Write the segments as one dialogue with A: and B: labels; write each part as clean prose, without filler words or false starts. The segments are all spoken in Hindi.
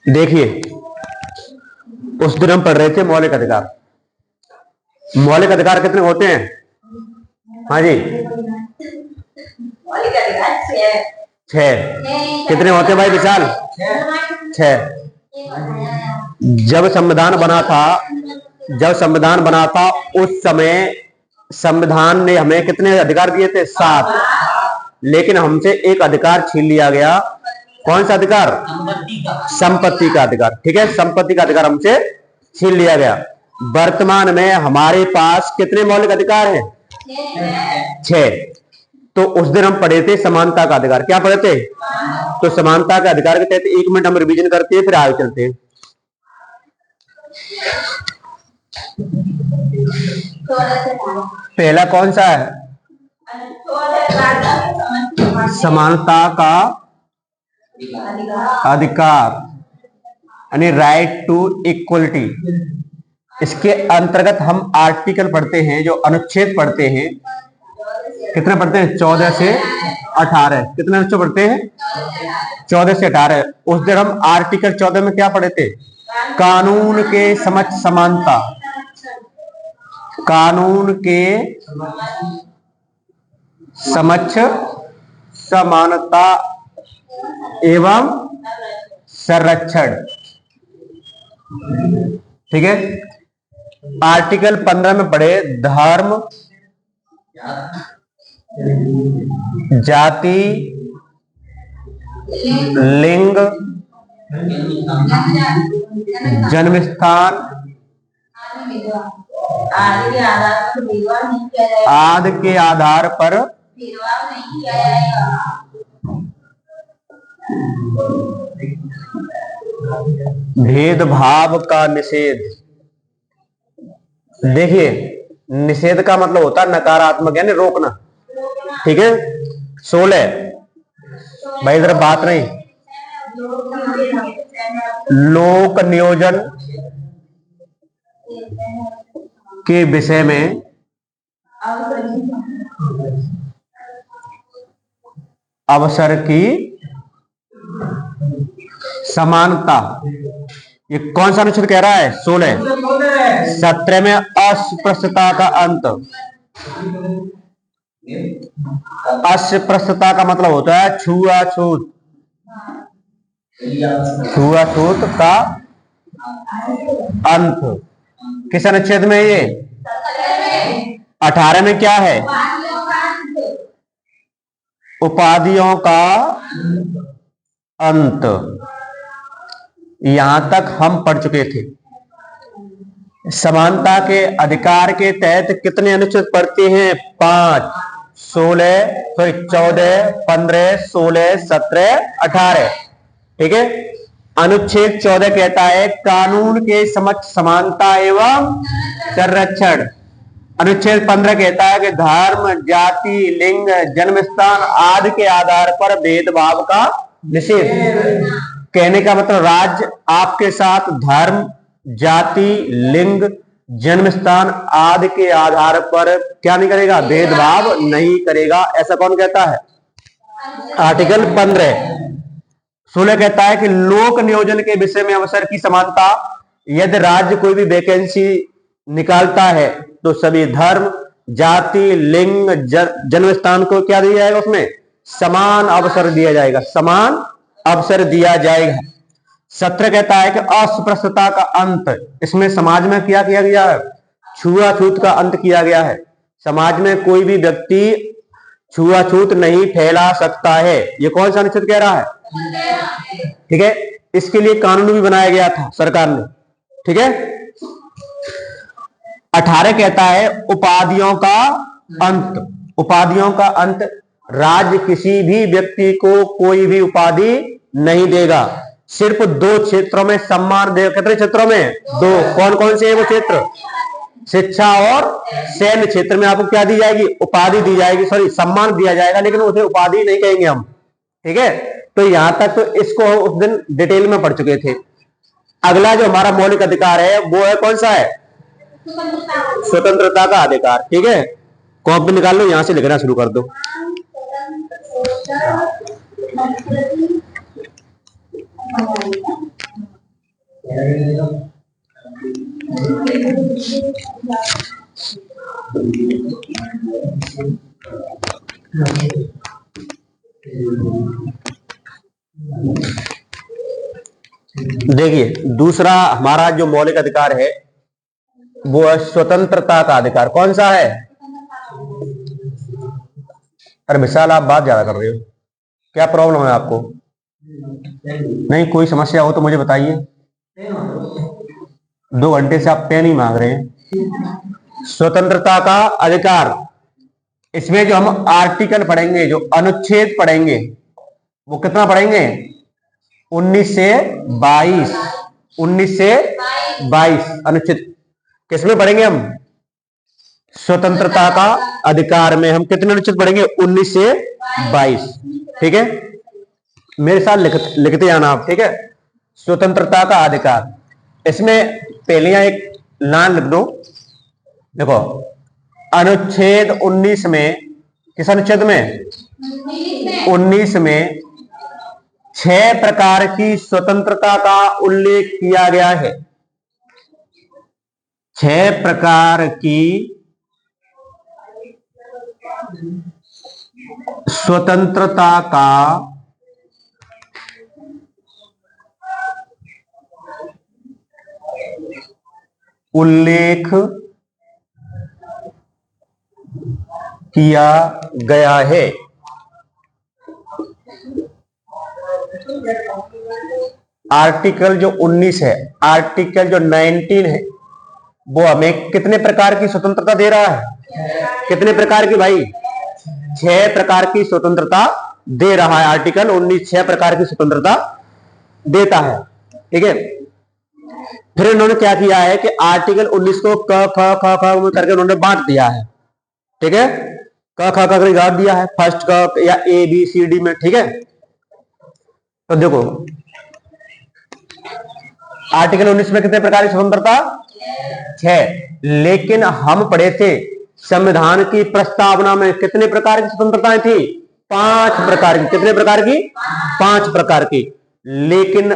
A: देखिए, उस दिन हम पढ़ रहे थे मौलिक अधिकार। मौलिक अधिकार कितने होते हैं? हाँ जी, मौलिक अधिकार 6। कितने होते हैं भाई विशाल? 6। जब संविधान बना था उस समय संविधान ने हमें कितने अधिकार दिए थे? 7। लेकिन हमसे एक अधिकार छीन लिया गया। कौन सा अधिकार? संपत्ति का अधिकार। ठीक है, संपत्ति का अधिकार हमसे छीन लिया गया। वर्तमान में हमारे पास कितने मौलिक अधिकार हैं? 6। तो उस दिन हम पढ़े थे समानता का अधिकार। क्या पढ़े थे? तो समानता का अधिकार के तहत 1 मिनट हम रिवीजन करते हैं, फिर आगे चलते हैं। पहला कौन सा है? समानता का अधिकार यानी राइट टू इक्वलिटी। इसके अंतर्गत हम आर्टिकल पढ़ते हैं, जो अनुच्छेद पढ़ते हैं। कितने पढ़ते हैं? 14 से 18। कितने अनुच्छेद पढ़ते हैं? 14 से 18। उस दिन हम आर्टिकल 14 में क्या पढ़े थे? कानून के समक्ष समानता। कानून के समक्ष समानता एवं संरक्षण। ठीक है। आर्टिकल 15 में पढ़े धर्म, जाति, लिंग, जन्म स्थान आदि के आधार पर भेदभाव का निषेध। देखिए, निषेध का मतलब होता है नकारात्मक यानी रोकना। ठीक है। 16 भाई इधर बात नहीं। लोक नियोजन के विषय में अवसर की समानता। ये कौन सा अनुच्छेद कह रहा है? 16। 17 में अस्पृश्यता का अंत। अस्पृश्यता का मतलब होता है छुआछूत। छुआछूत का अंत। किस अनुच्छेद में? ये 18 में क्या है? उपाधियों का अंत। यहां तक हम पढ़ चुके थे। समानता के अधिकार के तहत कितने अनुच्छेद पढ़ते हैं? 5, 14, 15, 16, 17, 18। ठीक है। अनुच्छेद 14 कहता है कानून के समक्ष समानता एवं संरक्षण। अनुच्छेद 15 कहता है कि धर्म, जाति, लिंग, जन्म स्थान आदि के आधार पर भेदभाव का निषेध। कहने का मतलब राज्य आपके साथ धर्म, जाति, लिंग, जन्म स्थान आदि के आधार पर क्या नहीं करेगा? भेदभाव नहीं करेगा। ऐसा कौन कहता है? आर्टिकल 15। 16 कहता है कि लोक नियोजन के विषय में अवसर की समानता। यदि राज्य कोई भी वैकेंसी निकालता है तो सभी धर्म, जाति, लिंग, जन्म स्थान को क्या दिया जाएगा? उसमें समान अवसर दिया जाएगा। समान अवसर दिया जाएगा। 17 कहता है कि अस्पृश्यता का अंत। इसमें समाज में क्या किया गया है? छुआछूत का अंत किया गया है। समाज में कोई भी व्यक्ति छुआछूत नहीं फैला सकता है। ये कौन सा अनुच्छेद कह रहा है? ठीक है। इसके लिए कानून भी बनाया गया था सरकार ने। ठीक है। 18 कहता है उपाधियों का अंत। उपाधियों का अंत। राज्य किसी भी व्यक्ति को कोई भी उपाधि नहीं देगा। सिर्फ 2 क्षेत्रों में सम्मान देगा। कितने क्षेत्रों में? 2। कौन कौन से है वो क्षेत्र? शिक्षा और सैन्य क्षेत्र में आपको क्या दी जाएगी? उपाधि दी जाएगी। सॉरी, सम्मान दिया जाएगा, लेकिन उसे उपाधि नहीं कहेंगे हम। ठीक है। तो यहां तक तो इसको उस दिन डिटेल में पढ़ चुके थे। अगला जो हमारा मौलिक अधिकार है वो है कौन सा है? स्वतंत्रता का अधिकार। ठीक है। कॉपी निकाल लो, यहां से लिखना शुरू कर दो। देखिए, दूसरा हमारा जो मौलिक अधिकार है वो है स्वतंत्रता का अधिकार। कौन सा है? अरे विशाल, आप बात ज्यादा कर रहे हो, क्या प्रॉब्लम है आपको? नहीं, कोई समस्या हो तो मुझे बताइए। 2 घंटे से आप पेन ही मांग रहे हैं। स्वतंत्रता का अधिकार, इसमें जो हम आर्टिकल पढ़ेंगे, जो अनुच्छेद पढ़ेंगे, वो कितना पढ़ेंगे? 19 से 22। 19 से 22 अनुच्छेद किसमें पढ़ेंगे हम? स्वतंत्रता का अधिकार में हम कितने अनुच्छेद पढ़ेंगे? 19 से 22। ठीक है, मेरे साथ लिखते आना आप। ठीक है, स्वतंत्रता का अधिकार, इसमें पहले यहां एक लाइन लिख दो। देखो, अनुच्छेद 19 में, किस अनुच्छेद में? 19 में 6 प्रकार की स्वतंत्रता का उल्लेख किया गया है। 6 प्रकार की स्वतंत्रता का उल्लेख किया गया है। आर्टिकल जो 19 है, आर्टिकल जो 19 है, वो हमें कितने प्रकार की स्वतंत्रता दे रहा है? कितने प्रकार की भाई? 6 प्रकार की स्वतंत्रता दे रहा है। आर्टिकल 19 6 प्रकार की स्वतंत्रता देता है। ठीक है, फिर इन्होंने क्या किया है कि आर्टिकल 19 को क ख ख ख करके उन्होंने बांट दिया है। ठीक है, क ख करके बांट दिया है, फर्स्ट क या ए बी सी डी में। ठीक है, तो देखो, आर्टिकल 19 में कितने प्रकार की स्वतंत्रता? 6। लेकिन हम पढ़े थे संविधान की प्रस्तावना में कितने प्रकार की स्वतंत्रताएं थी? 5 प्रकार की। कितने प्रकार की? 5 प्रकार की। लेकिन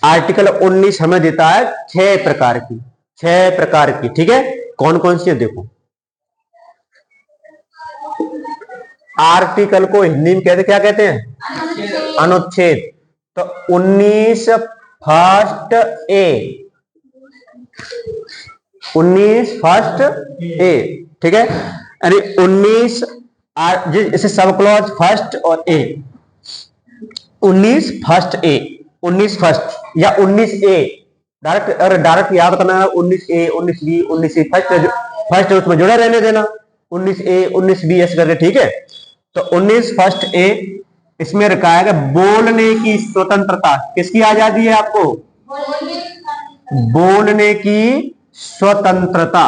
A: आर्टिकल 19 हमें देता है 6 प्रकार की। 6 प्रकार की। ठीक है, कौन कौन सी है देखो। आर्टिकल को हिंदी में कहते, क्या कहते हैं? अनुच्छेद। तो 19 फर्स्ट ए, 19 फर्स्ट ए। ठीक है, यानी 19 जैसे सब क्लॉज फर्स्ट और ए। 19 फर्स्ट ए, 19 फर्स्ट या 19 ए, डायरेक्ट, अगर डायरेक्ट याद करना है 19 ए 19 बी 19 सी, फर्स्ट उसमें जुड़ा रहने देना, 19 ए 19 बी ऐसे करके। ठीक है, तो 19 फर्स्ट ए, इसमें रखा है कि बोलने की स्वतंत्रता। किसकी आजादी है आपको? बोलने की स्वतंत्रता।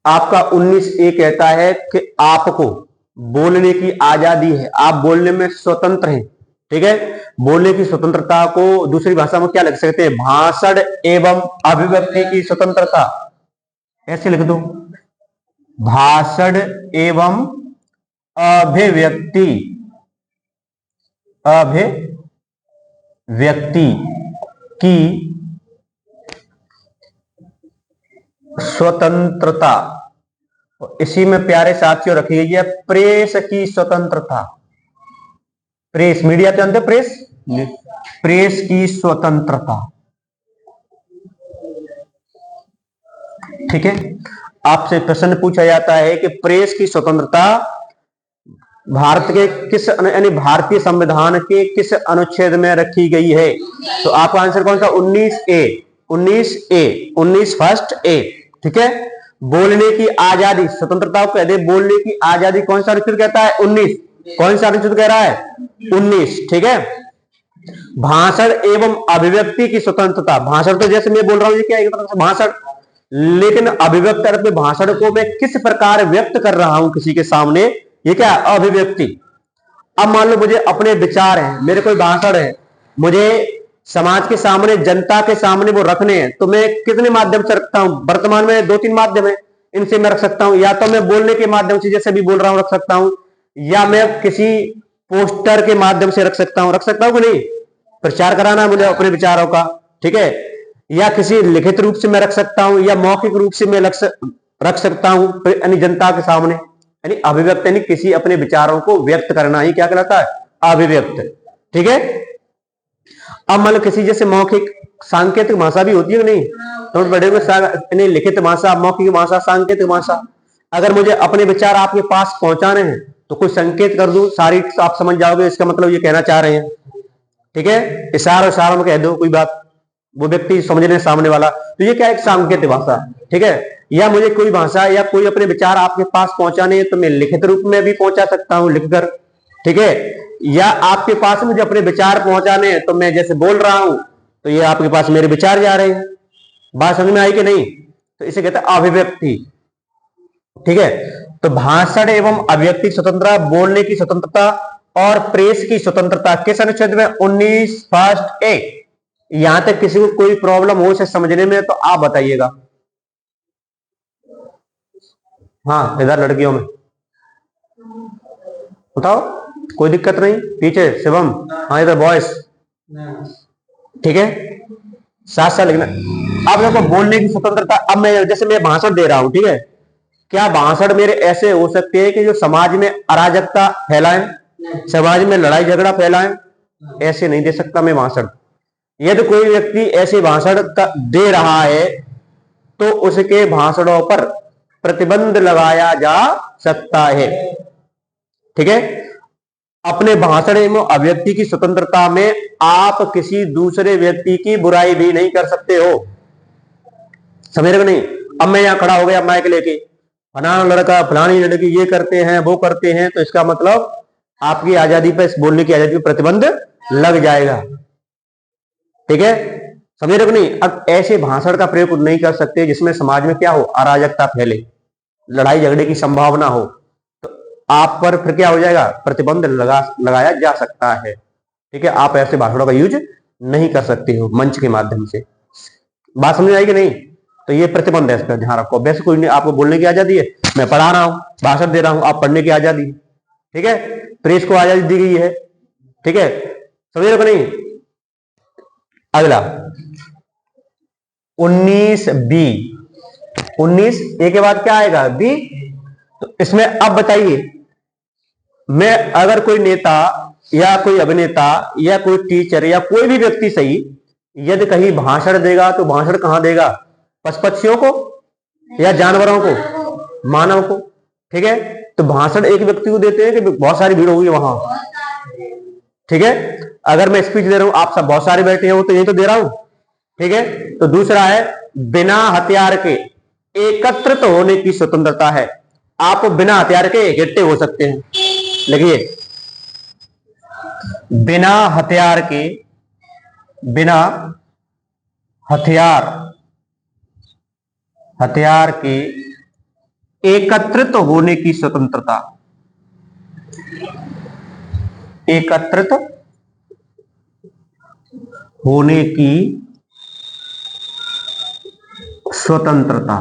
A: आपका 19 ए कहता है कि आपको बोलने की आजादी है, आप बोलने में स्वतंत्र हैं। ठीक है, बोलने की स्वतंत्रता को दूसरी भाषा में क्या लिख सकते हैं? भाषण एवं अभिव्यक्ति की स्वतंत्रता, ऐसे लिख दो। भाषण एवं अभिव्यक्ति, अभिव्यक्ति की स्वतंत्रता। इसी में प्यारे साथियों रखी गई है प्रेस की स्वतंत्रता। प्रेस, मीडिया जानते हैं? प्रेस, प्रेस की स्वतंत्रता। ठीक है, आपसे प्रश्न पूछा जाता है कि प्रेस की स्वतंत्रता भारत के किस, यानी भारतीय संविधान के किस अनुच्छेद में रखी गई है? तो आपका आंसर कौन सा? 19 ए, 19 ए, 19 फर्स्ट ए। ठीक है, बोलने की आजादी, स्वतंत्रता को कह दे, बोलने की आजादी कौन सा अनुच्छेद कहता है? 19। कौन सा अनुच्छेद कह रहा है? 19। ठीक है, भाषण एवं अभिव्यक्ति की स्वतंत्रता। भाषण तो जैसे मैं बोल रहा हूं, ये क्या है? भाषण, लेकिन अभिव्यक्ति अर्थ में भाषण को मैं किस प्रकार व्यक्त कर रहा हूं किसी के सामने, ये क्या? अभिव्यक्ति। अब मान लो मुझे अपने विचार हैं, मेरे कोई भाषण है, मुझे समाज के सामने, जनता के सामने वो रखने हैं, तो मैं कितने माध्यम से रखता हूं? वर्तमान में 2-3 माध्यम है, इनसे मैं रख सकता हूं। या तो मैं बोलने के माध्यम से, जैसे भी बोल रहा हूं, रख सकता हूं, या मैं किसी पोस्टर के माध्यम से रख सकता हूं कि नहीं? प्रचार कराना मुझे अपने विचारों का। ठीक है, या किसी लिखित रूप से मैं रख सकता हूं, या मौखिक रूप से मैं रख सकता हूं यानी जनता के सामने। यानी अभिव्यक्त यानी किसी अपने विचारों को व्यक्त करना ही क्या कहलाता है, अभिव्यक्त। ठीक है। अब मान लो किसी जैसे मौखिक सांकेतिक भाषा भी होती है नहीं, तो बड़े में लिखित भाषा, मौखिक भाषा, सांकेतिक भाषा। अगर मुझे अपने विचार आपके पास पहुंचाने हैं तो कोई संकेत कर दूं, सारी आप समझ जाओगे इसका मतलब ये कहना चाह रहे हैं। ठीक है, इशारों में कह दो कोई बात, वो व्यक्ति समझने सामने वाला, तो ये क्या है, एक सांकेतिक भाषा। ठीक है। या मुझे कोई भाषा या कोई अपने विचार आपके पास पहुंचाने हैं तो मैं लिखित रूप में भी पहुंचा सकता हूं लिखकर। ठीक है। या आपके पास मुझे अपने विचार पहुंचाने हैं तो मैं जैसे बोल रहा हूं तो ये आपके पास मेरे विचार जा रहे हैं। बात समझ में आई कि नहीं? तो इसे कहते हैं अभिव्यक्ति। ठीक है। तो भाषण एवं अभिव्यक्ति स्वतंत्रता, बोलने की स्वतंत्रता और प्रेस की स्वतंत्रता किस अनुच्छेद में? 19 फर्स्ट ए। यहां तक किसी को कोई प्रॉब्लम हो इसे समझने में तो आप बताइएगा। हाँ, इधर लड़कियों में बताओ, कोई दिक्कत नहीं? पीछे शिवम, हाँ इधर बॉयज। ठीक है, साथ साथ लिखना। अब देखो बोलने की स्वतंत्रता, अब मैं जैसे मैं भाषण दे रहा हूं, ठीक है, क्या भाषण मेरे ऐसे हो सकते हैं कि जो समाज में अराजकता फैलाएं, समाज में लड़ाई झगड़ा फैलाएं? ऐसे नहीं दे सकता मैं भाषण। यदि कोई व्यक्ति ऐसे भाषण दे रहा है तो उसके भाषणों पर प्रतिबंध लगाया जा सकता है। ठीक है। अपने भाषण एवं अभिव्यक्ति की स्वतंत्रता में आप किसी दूसरे व्यक्ति की बुराई भी नहीं कर सकते हो। समझ रहे नहीं? अब मैं यहां खड़ा हो गया माइक लेके, फलाना लड़का फलानी लड़की ये करते हैं वो करते हैं, तो इसका मतलब आपकी आजादी पर, बोलने की आजादी पर प्रतिबंध लग जाएगा। ठीक है, समझ रहे नहीं? अब ऐसे भाषण का प्रयोग नहीं कर सकते जिसमें समाज में क्या हो, अराजकता फैले, लड़ाई झगड़े की संभावना हो, तो आप पर फिर क्या हो जाएगा, प्रतिबंध लगाया जा सकता है। ठीक है, आप ऐसे भाषणों का यूज नहीं कर सकते हो मंच के माध्यम से। बात समझ आएगी नहीं? तो ये प्रतिबंध है, इसका ध्यान रखो। वैसे कोई नहीं, आपको बोलने की आजादी है, मैं पढ़ा रहा हूं, भाषण दे रहा हूं, आप पढ़ने की आजादी है। ठीक है, प्रेस को आजादी दी गई है। ठीक है, समझ रहे हो नहीं? अगला 19 बी, 19 ए के बाद क्या आएगा, बी। तो इसमें अब बताइए, मैं अगर कोई नेता या कोई अभिनेता या कोई टीचर या कोई भी व्यक्ति सही, यदि कहीं भाषण देगा तो भाषण कहां देगा, पशु पक्षियों को या जानवरों को, मानव को। ठीक है, तो भाषण एक व्यक्ति को देते हैं कि बहुत सारी भीड़ होगी वहां। ठीक है, अगर मैं स्पीच दे रहा हूं, आप सब बहुत सारे बैठे हो तो यही तो दे रहा हूं। ठीक है, तो दूसरा है बिना हथियार के एकत्रित होने की स्वतंत्रता है। आप बिना हथियार के इकट्ठे हो सकते हैं। लिखिए, बिना हथियार के, बिना हथियार के एकत्रित होने की स्वतंत्रता, एकत्रित होने की स्वतंत्रता।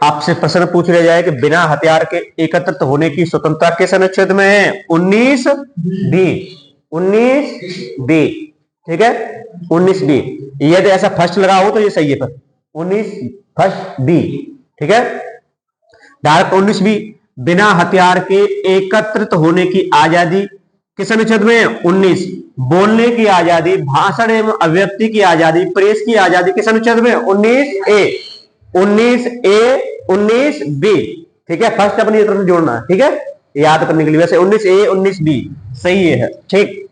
A: आपसे प्रश्न पूछ लिया जाए कि बिना हथियार के एकत्रित होने की स्वतंत्रता किस अनुच्छेद में है? 19 बी, 19 बी। ठीक है, 19 बी। यदि ऐसा फर्स्ट लगा हो तो ये सही है, पर 19 फर्स्ट बी। ठीक है, डायरेक्ट 19 बी, बिना हथियार के एकत्रित होने की आजादी किस अनुच्छेद में? 19। बोलने की आजादी, भाषण एवं अभिव्यक्ति की आजादी, प्रेस की आजादी किस अनुच्छेद में? 19 ए, 19 ए, 19 बी। ठीक है, फर्स्ट अपनी तरफ से जोड़ना है। ठीक है, याद करने के लिए। वैसे 19 ए 19 बी सही है। ठीक,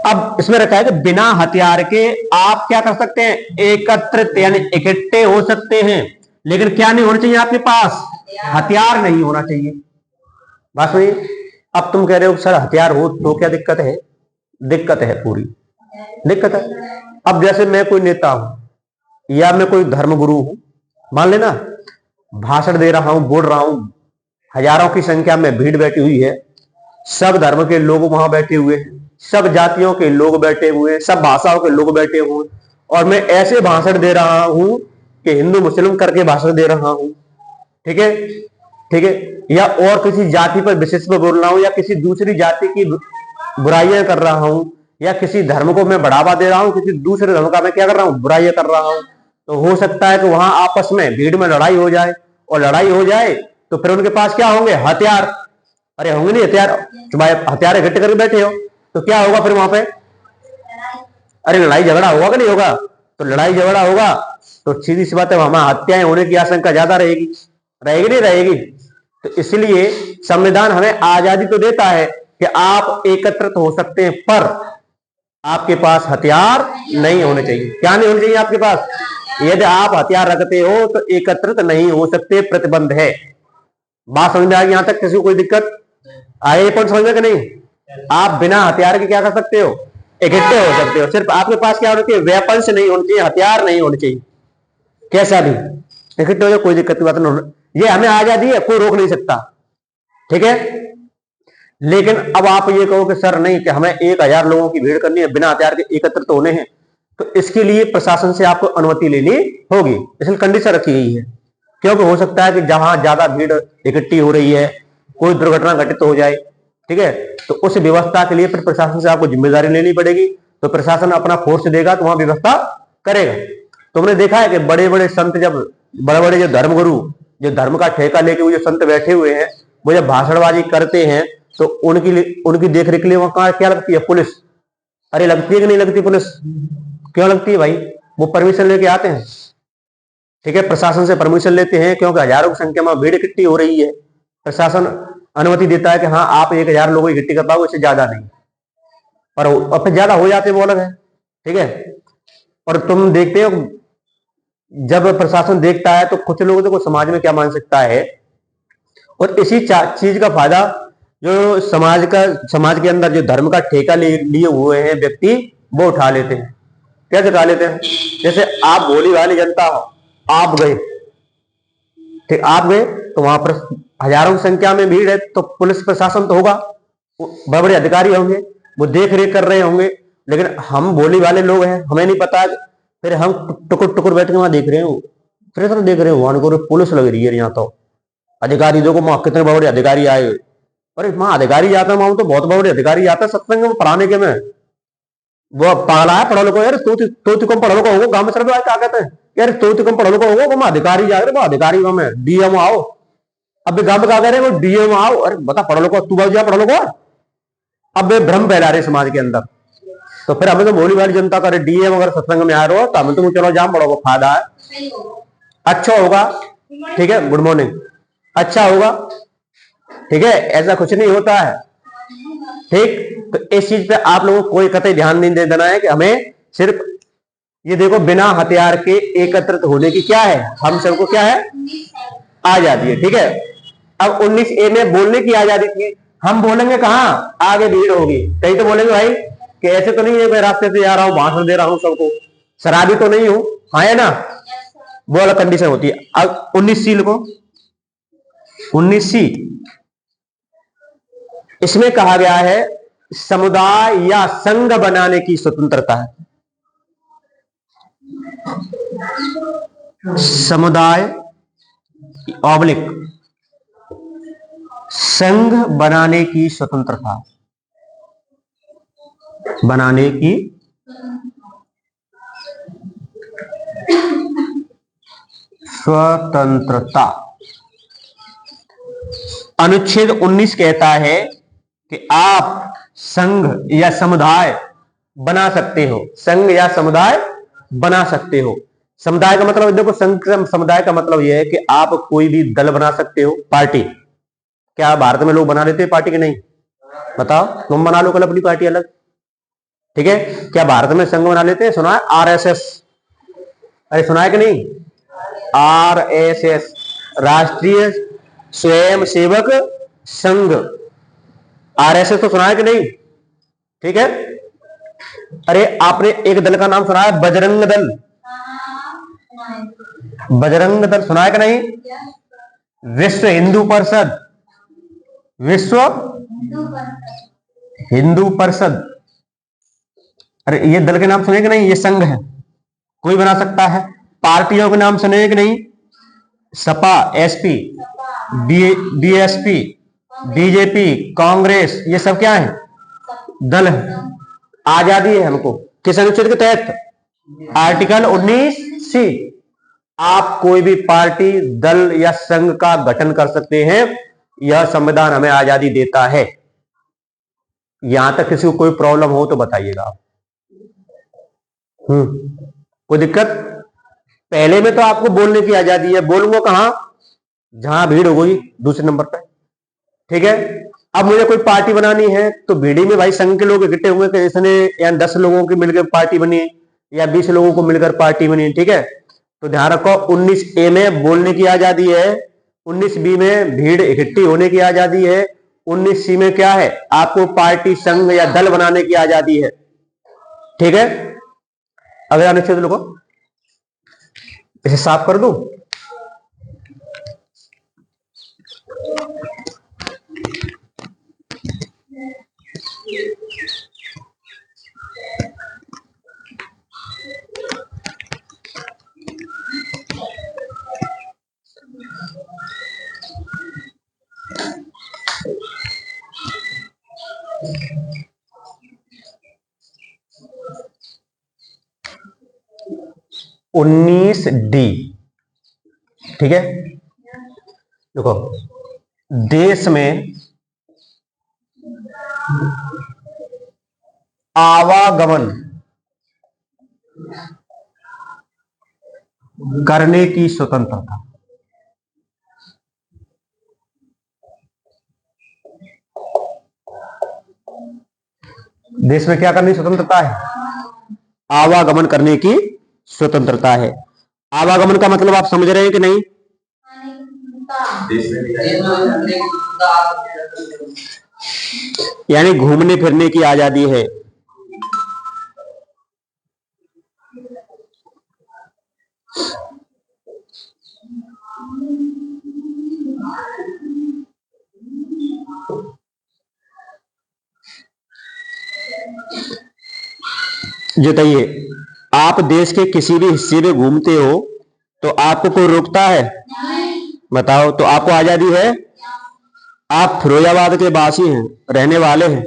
A: अब इसमें रखा है कि बिना हथियार के आप क्या कर सकते हैं, एकत्रित यानी इकट्ठे हो सकते हैं, लेकिन क्या नहीं होना चाहिए आपके पास? हथियार नहीं होना चाहिए। बात सुनिए, अब तुम कह रहे हो सर हथियार हो तो क्या दिक्कत है? दिक्कत है, पूरी दिक्कत है। अब जैसे मैं कोई नेता हूं या मैं कोई धर्मगुरु हूं, मान लेना, भाषण दे रहा हूं, बोल रहा हूं, हजारों की संख्या में भीड़ बैठी हुई है, सब धर्म के लोग वहां बैठे हुए हैं, सब जातियों के लोग बैठे हुए हैं, सब भाषाओं के लोग बैठे हुए, और मैं ऐसे भाषण दे रहा हूं कि हिंदू मुस्लिम करके भाषण दे रहा हूं। ठीक है, ठीक है, या और किसी जाति पर विशेष में बोल रहा हूं, या किसी दूसरी जाति की बुराइयां कर रहा हूं, या किसी धर्म को मैं बढ़ावा दे रहा हूं, किसी दूसरे धर्म का मैं क्या कर रहा हूं, बुराइयां कर रहा हूं। तो हो सकता है कि वहां आपस में भीड़ में लड़ाई हो जाए और लड़ाई हो जाए तो फिर उनके पास क्या होंगे? हथियार। अरे होंगे नहीं हथियार, भाई हथियार इकट्ठे करके बैठे हो तो क्या होगा फिर वहां पे? अरे लड़ाई झगड़ा होगा कि नहीं होगा? तो लड़ाई झगड़ा होगा तो सीधी सी बात है वहां हत्याएं होने की आशंका ज्यादा रहेगी, रहेगी नहीं रहेगी? तो इसलिए संविधान हमें आजादी तो देता है कि आप एकत्रित हो सकते हैं, पर आपके पास हथियार नहीं होने चाहिए। क्या नहीं होने चाहिए आपके पास? यदि आप हथियार रखते हो तो एकत्रित नहीं हो सकते, प्रतिबंध है। बात समझ में आ गई? यहां तक किसी को कोई दिक्कत आए? पॉइंट समझ में कि नहीं? आप बिना हथियार के क्या कर सकते हो? इकट्ठे हो सकते हो। सिर्फ आपके पास क्या होना चाहिए? वेपन्स नहीं होने चाहिए, हथियार नहीं होने चाहिए। कैसा भी इकट्ठे हो जाए, कोई दिक्कत की बात नहीं। ये हमें आजादी है, कोई रोक नहीं सकता, ठीक है। लेकिन अब आप ये कहो कि सर नहीं, कि हमें 1000 लोगों की भीड़ करनी है, बिना हथियार के एकत्रित होने हैं, तो इसके लिए प्रशासन से आपको अनुमति लेनी होगी। इसलिए कंडीशन रखी गई है, क्योंकि हो सकता है कि जहां ज्यादा भीड़ इकट्ठी हो रही है, कोई दुर्घटना घटित हो जाए, ठीक है। तो उस व्यवस्था के लिए फिर प्रशासन से आपको जिम्मेदारी लेनी पड़ेगी। तो प्रशासन अपना फोर्स देगा तो वहां व्यवस्था करेगा। तुमने देखा है कि बड़े बड़े संत, जब बड़े बड़े जो धर्मगुरु, जो धर्म का ठेका लेके वो जो संत बैठे हुए हैं, वो जब भाषणबाजी करते हैं तो उनकी देखरेख के लिए वहां क्या लगती है? पुलिस। अरे लगती है कि नहीं लगती पुलिस? क्यों लगती है भाई? वो परमिशन लेके आते हैं, ठीक है, प्रशासन से परमिशन लेते हैं, क्योंकि हजारों की संख्या में भीड़ इकट्ठी हो रही है। प्रशासन अनुमति देता है कि हाँ आप 1000 लोगों की इकट्ठी कर पाओगे, इससे ज्यादा नहीं। पर फिर ज्यादा हो जाते वो अलग है, ठीक है। और तुम देखते हो जब प्रशासन देखता है तो कुछ लोग देखो समाज में क्या मान सकता है, और इसी चीज का फायदा जो समाज के अंदर जो धर्म का ठेका लिए हुए हैं व्यक्ति, वो उठा लेते हैं। कैसे उठा लेते हैं? जैसे आप भोली भाली जनता हो, आप गए, ठीक, आप गए तो वहां पर हजारों की संख्या में भीड़ है, तो पुलिस प्रशासन तो होगा, बड़े बड़े अधिकारी होंगे, वो देख रेख कर रहे होंगे। लेकिन हम भोली वाले लोग हैं, हमें नहीं पता, फिर हम टुकुर टुकुर बैठ के वहां देख रहे हो, फिर सब देख रहे हो वहां को पुलिस लग रही है, यहाँ तो अधिकारी देखो वहां कितने बड़े अधिकारी आए। अरे वहां अधिकारी जाता है, वहां तो बहुत बड़े अधिकारी जाता है सत्संग में पढ़ाने के में, वो पागला है पढ़ो लिखो यार, तो कम पढ़ो लिखो होगा गांव में सर क्या कहते हैं यार, तो कम पढ़ो लिखो होगा, वहां अधिकारी जा रहे, वो अधिकारी में डीएम आओ, अब गांव में क्या कह रहे हैं वो डीएम आओ, अरे बता पढ़ो लिखो, तू बाबू जा पढ़ो लिखो। अब वे भ्रम फैला रहे समाज के अंदर। तो फिर हमें तो भोली भाली जनता करे डीएम अगर सत्संग में आ रहे हो तो हमें तुम चलो जाम पढ़ो, फायदा है, अच्छा होगा, ठीक है, गुड मॉर्निंग, अच्छा होगा, ठीक है। ऐसा कुछ नहीं होता है, ठीक। तो इस चीज पे आप लोगों को कोई कतई ध्यान नहीं दे देना है कि हमें सिर्फ ये देखो बिना हथियार के एकत्रित होने की क्या है, हम सबको क्या है? आजादी है, ठीक है। अब 19A में बोलने की आजादी थी, हम बोलेंगे कहां? आगे भीड़ होगी, कहीं तो बोलेंगे भाई कि ऐसे तो नहीं है मैं रास्ते से जा रहा हूं भाषण दे रहा हूं सबको, शराबी तो नहीं हूं, हाँ है ना, वो अलग कंडीशन होती है। अब 19C को 19C इसमें कहा गया है समुदाय या संघ बनाने की स्वतंत्रता है। समुदाय ऑब्लिक संघ बनाने की स्वतंत्रता, बनाने की स्वतंत्रता। अनुच्छेद 19 कहता है कि आप संघ या समुदाय बना सकते हो, संघ या समुदाय बना सकते हो। समुदाय का मतलब देखो, संघ समुदाय का मतलब यह है कि आप कोई भी दल बना सकते हो, पार्टी। क्या भारत में लोग बना लेते हैं पार्टी के? नहीं, बताओ, तुम बना लो कल अपनी पार्टी अलग, ठीक है। क्या भारत में संघ बना लेते हैं? सुना है आरएसएस, अरे सुना है कि नहीं? आरएसएस, राष्ट्रीय स्वयंसेवक संघ, आरएसएस तो सुना है कि नहीं? ठीक है। अरे आपने एक दल का नाम सुना है बजरंग दल? बजरंग दल सुना है कि नहीं? विश्व हिंदू परिषद, विश्व हिंदू परिषद, अरे ये दल के नाम सुने कि नहीं? ये संघ है, कोई बना सकता है। पार्टियों के नाम सुने कि नहीं? Sapa, SP, BSP, BJP, Congress, ये सब क्या है? दल है। आजादी है हमको किस अनुच्छेद के तहत? आर्टिकल 19C, आप कोई भी पार्टी, दल या संघ का गठन कर सकते हैं। यह संविधान हमें आजादी देता है। यहां तक किसी को कोई प्रॉब्लम हो तो बताइएगा आप। कोई दिक्कत? पहले में तो आपको बोलने की आजादी है, बोलूंगा कहां? जहां भीड़ हो गई दूसरे नंबर पे, ठीक है। अब मुझे कोई पार्टी बनानी है तो भीड़ी में भाई संघ के लोग इकट्ठे हुए कि इसने या 10 लोगों की मिलकर पार्टी बनी या 20 लोगों को मिलकर पार्टी बनी, ठीक है। तो ध्यान रखो 19A में बोलने की आजादी है, 19B में भीड़ इकट्ठी होने की आजादी है, 19C में क्या है? आपको पार्टी, संघ या दल बनाने की आजादी है, ठीक है। अगला अनुच्छेद लिखो, इसे साफ कर दूं। उन्नीस डी, ठीक है। देखो, देश में आवागमन करने की स्वतंत्रता। देश में क्या करने की स्वतंत्रता है? आवागमन करने की स्वतंत्रता है। आवागमन का मतलब आप समझ रहे हैं कि नहीं? यानी घूमने फिरने की आजादी है। जताइए, आप देश के किसी भी हिस्से में घूमते हो तो आपको कोई रोकता है? बताओ, तो आपको आजादी है। आप फिरोजाबाद के वासी हैं, रहने वाले हैं,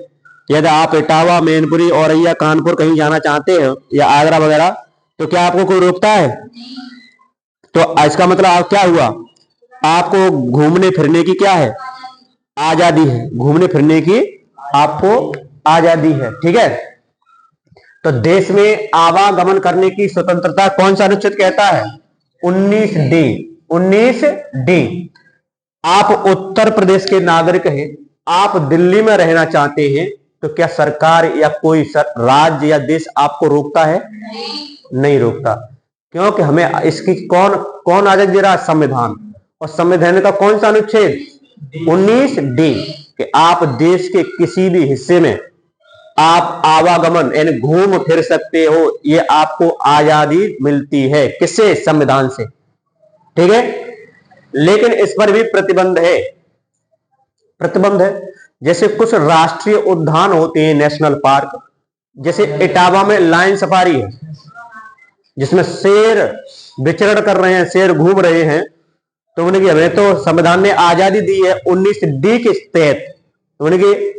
A: यदि आप इटावा, मैनपुरी, औरैया, कानपुर कहीं जाना चाहते हैं या आगरा वगैरह, तो क्या आपको कोई रोकता है? तो इसका मतलब आप क्या हुआ? आपको घूमने फिरने की क्या है? आजादी है। घूमने फिरने की आपको आजादी है, ठीक है। तो देश में आवागमन करने की स्वतंत्रता कौन सा अनुच्छेद कहता है? 19D। 19D। आप उत्तर प्रदेश के नागरिक हैं, आप दिल्ली में रहना चाहते हैं, तो क्या सरकार या कोई राज्य या देश आपको रोकता है? नहीं रोकता, क्योंकि हमें इसकी कौन कौन आजादी दे रहा है? संविधान। और संविधान का कौन सा अनुच्छेद? 19D कि आप देश के किसी भी हिस्से में आप आवागमन यानी घूम फिर सकते हो, ये आपको आजादी मिलती है। किससे? संविधान से, ठीक है। लेकिन इस पर भी प्रतिबंध है। प्रतिबंध है, जैसे कुछ राष्ट्रीय उद्यान होते हैं, नेशनल पार्क, जैसे इटावा में लायन सफारी है, जिसमें शेर विचरण कर रहे हैं, शेर घूम रहे हैं। तो उन्हें कि हमें तो संविधान ने आजादी दी है 19D के तहत, उन्हें कि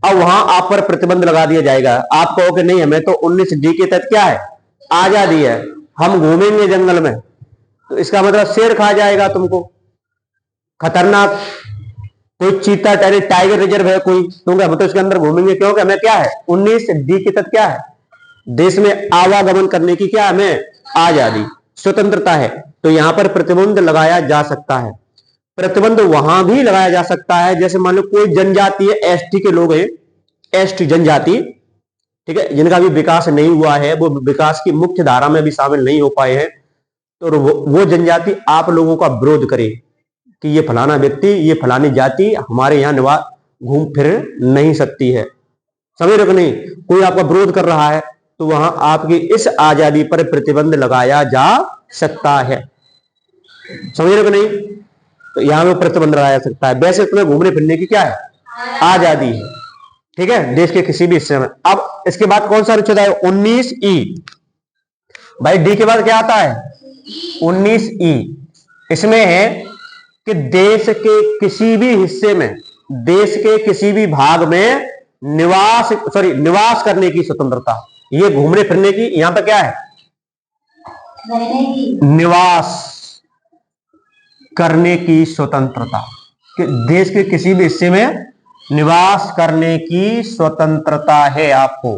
A: अब वहां आप पर प्रतिबंध लगा दिया जाएगा। आप कहो कि नहीं, हमें तो 19D के तहत क्या है? आजादी है, हम घूमेंगे जंगल में, तो इसका मतलब शेर खा जाएगा तुमको, खतरनाक कोई चीता टाइगर रिजर्व है कोई, क्योंकि हम तो इसके अंदर घूमेंगे, क्योंकि हमें क्या है? 19D के तहत क्या है? देश में आवागमन करने की क्या हमें? आजादी, स्वतंत्रता है। तो यहां पर प्रतिबंध लगाया जा सकता है। प्रतिबंध वहां भी लगाया जा सकता है, जैसे मान लो कोई जनजाति है, एसटी के लोग हैं, एसटी जनजाति, ठीक है, जिनका भी विकास नहीं हुआ है, वो विकास की मुख्य धारा में भी शामिल नहीं हो पाए हैं, तो वो जनजाति आप लोगों का विरोध करे कि ये फलाना व्यक्ति, ये फलानी जाति हमारे यहाँ निवास घूम फिर नहीं सकती है। समझ रहे हो नहीं? कोई आपका विरोध कर रहा है तो वहां आपकी इस आजादी पर प्रतिबंध लगाया जा सकता है। समझ रहे हो नहीं? तो यहां में प्रतिबंध लगाया जा सकता है। वैसे तुम्हें घूमने फिरने की क्या है? आजादी है, ठीक है, देश के किसी भी हिस्से में। अब इसके बाद कौन सा अनुच्छेद है? 19E। भाई डी के बाद क्या आता है? 19E। इसमें है कि देश के किसी भी हिस्से में, देश के किसी भी भाग में निवास करने की स्वतंत्रता। ये घूमने फिरने की यहां पर क्या है? निवास करने की स्वतंत्रता, कि देश के किसी भी हिस्से में निवास करने की स्वतंत्रता है आपको।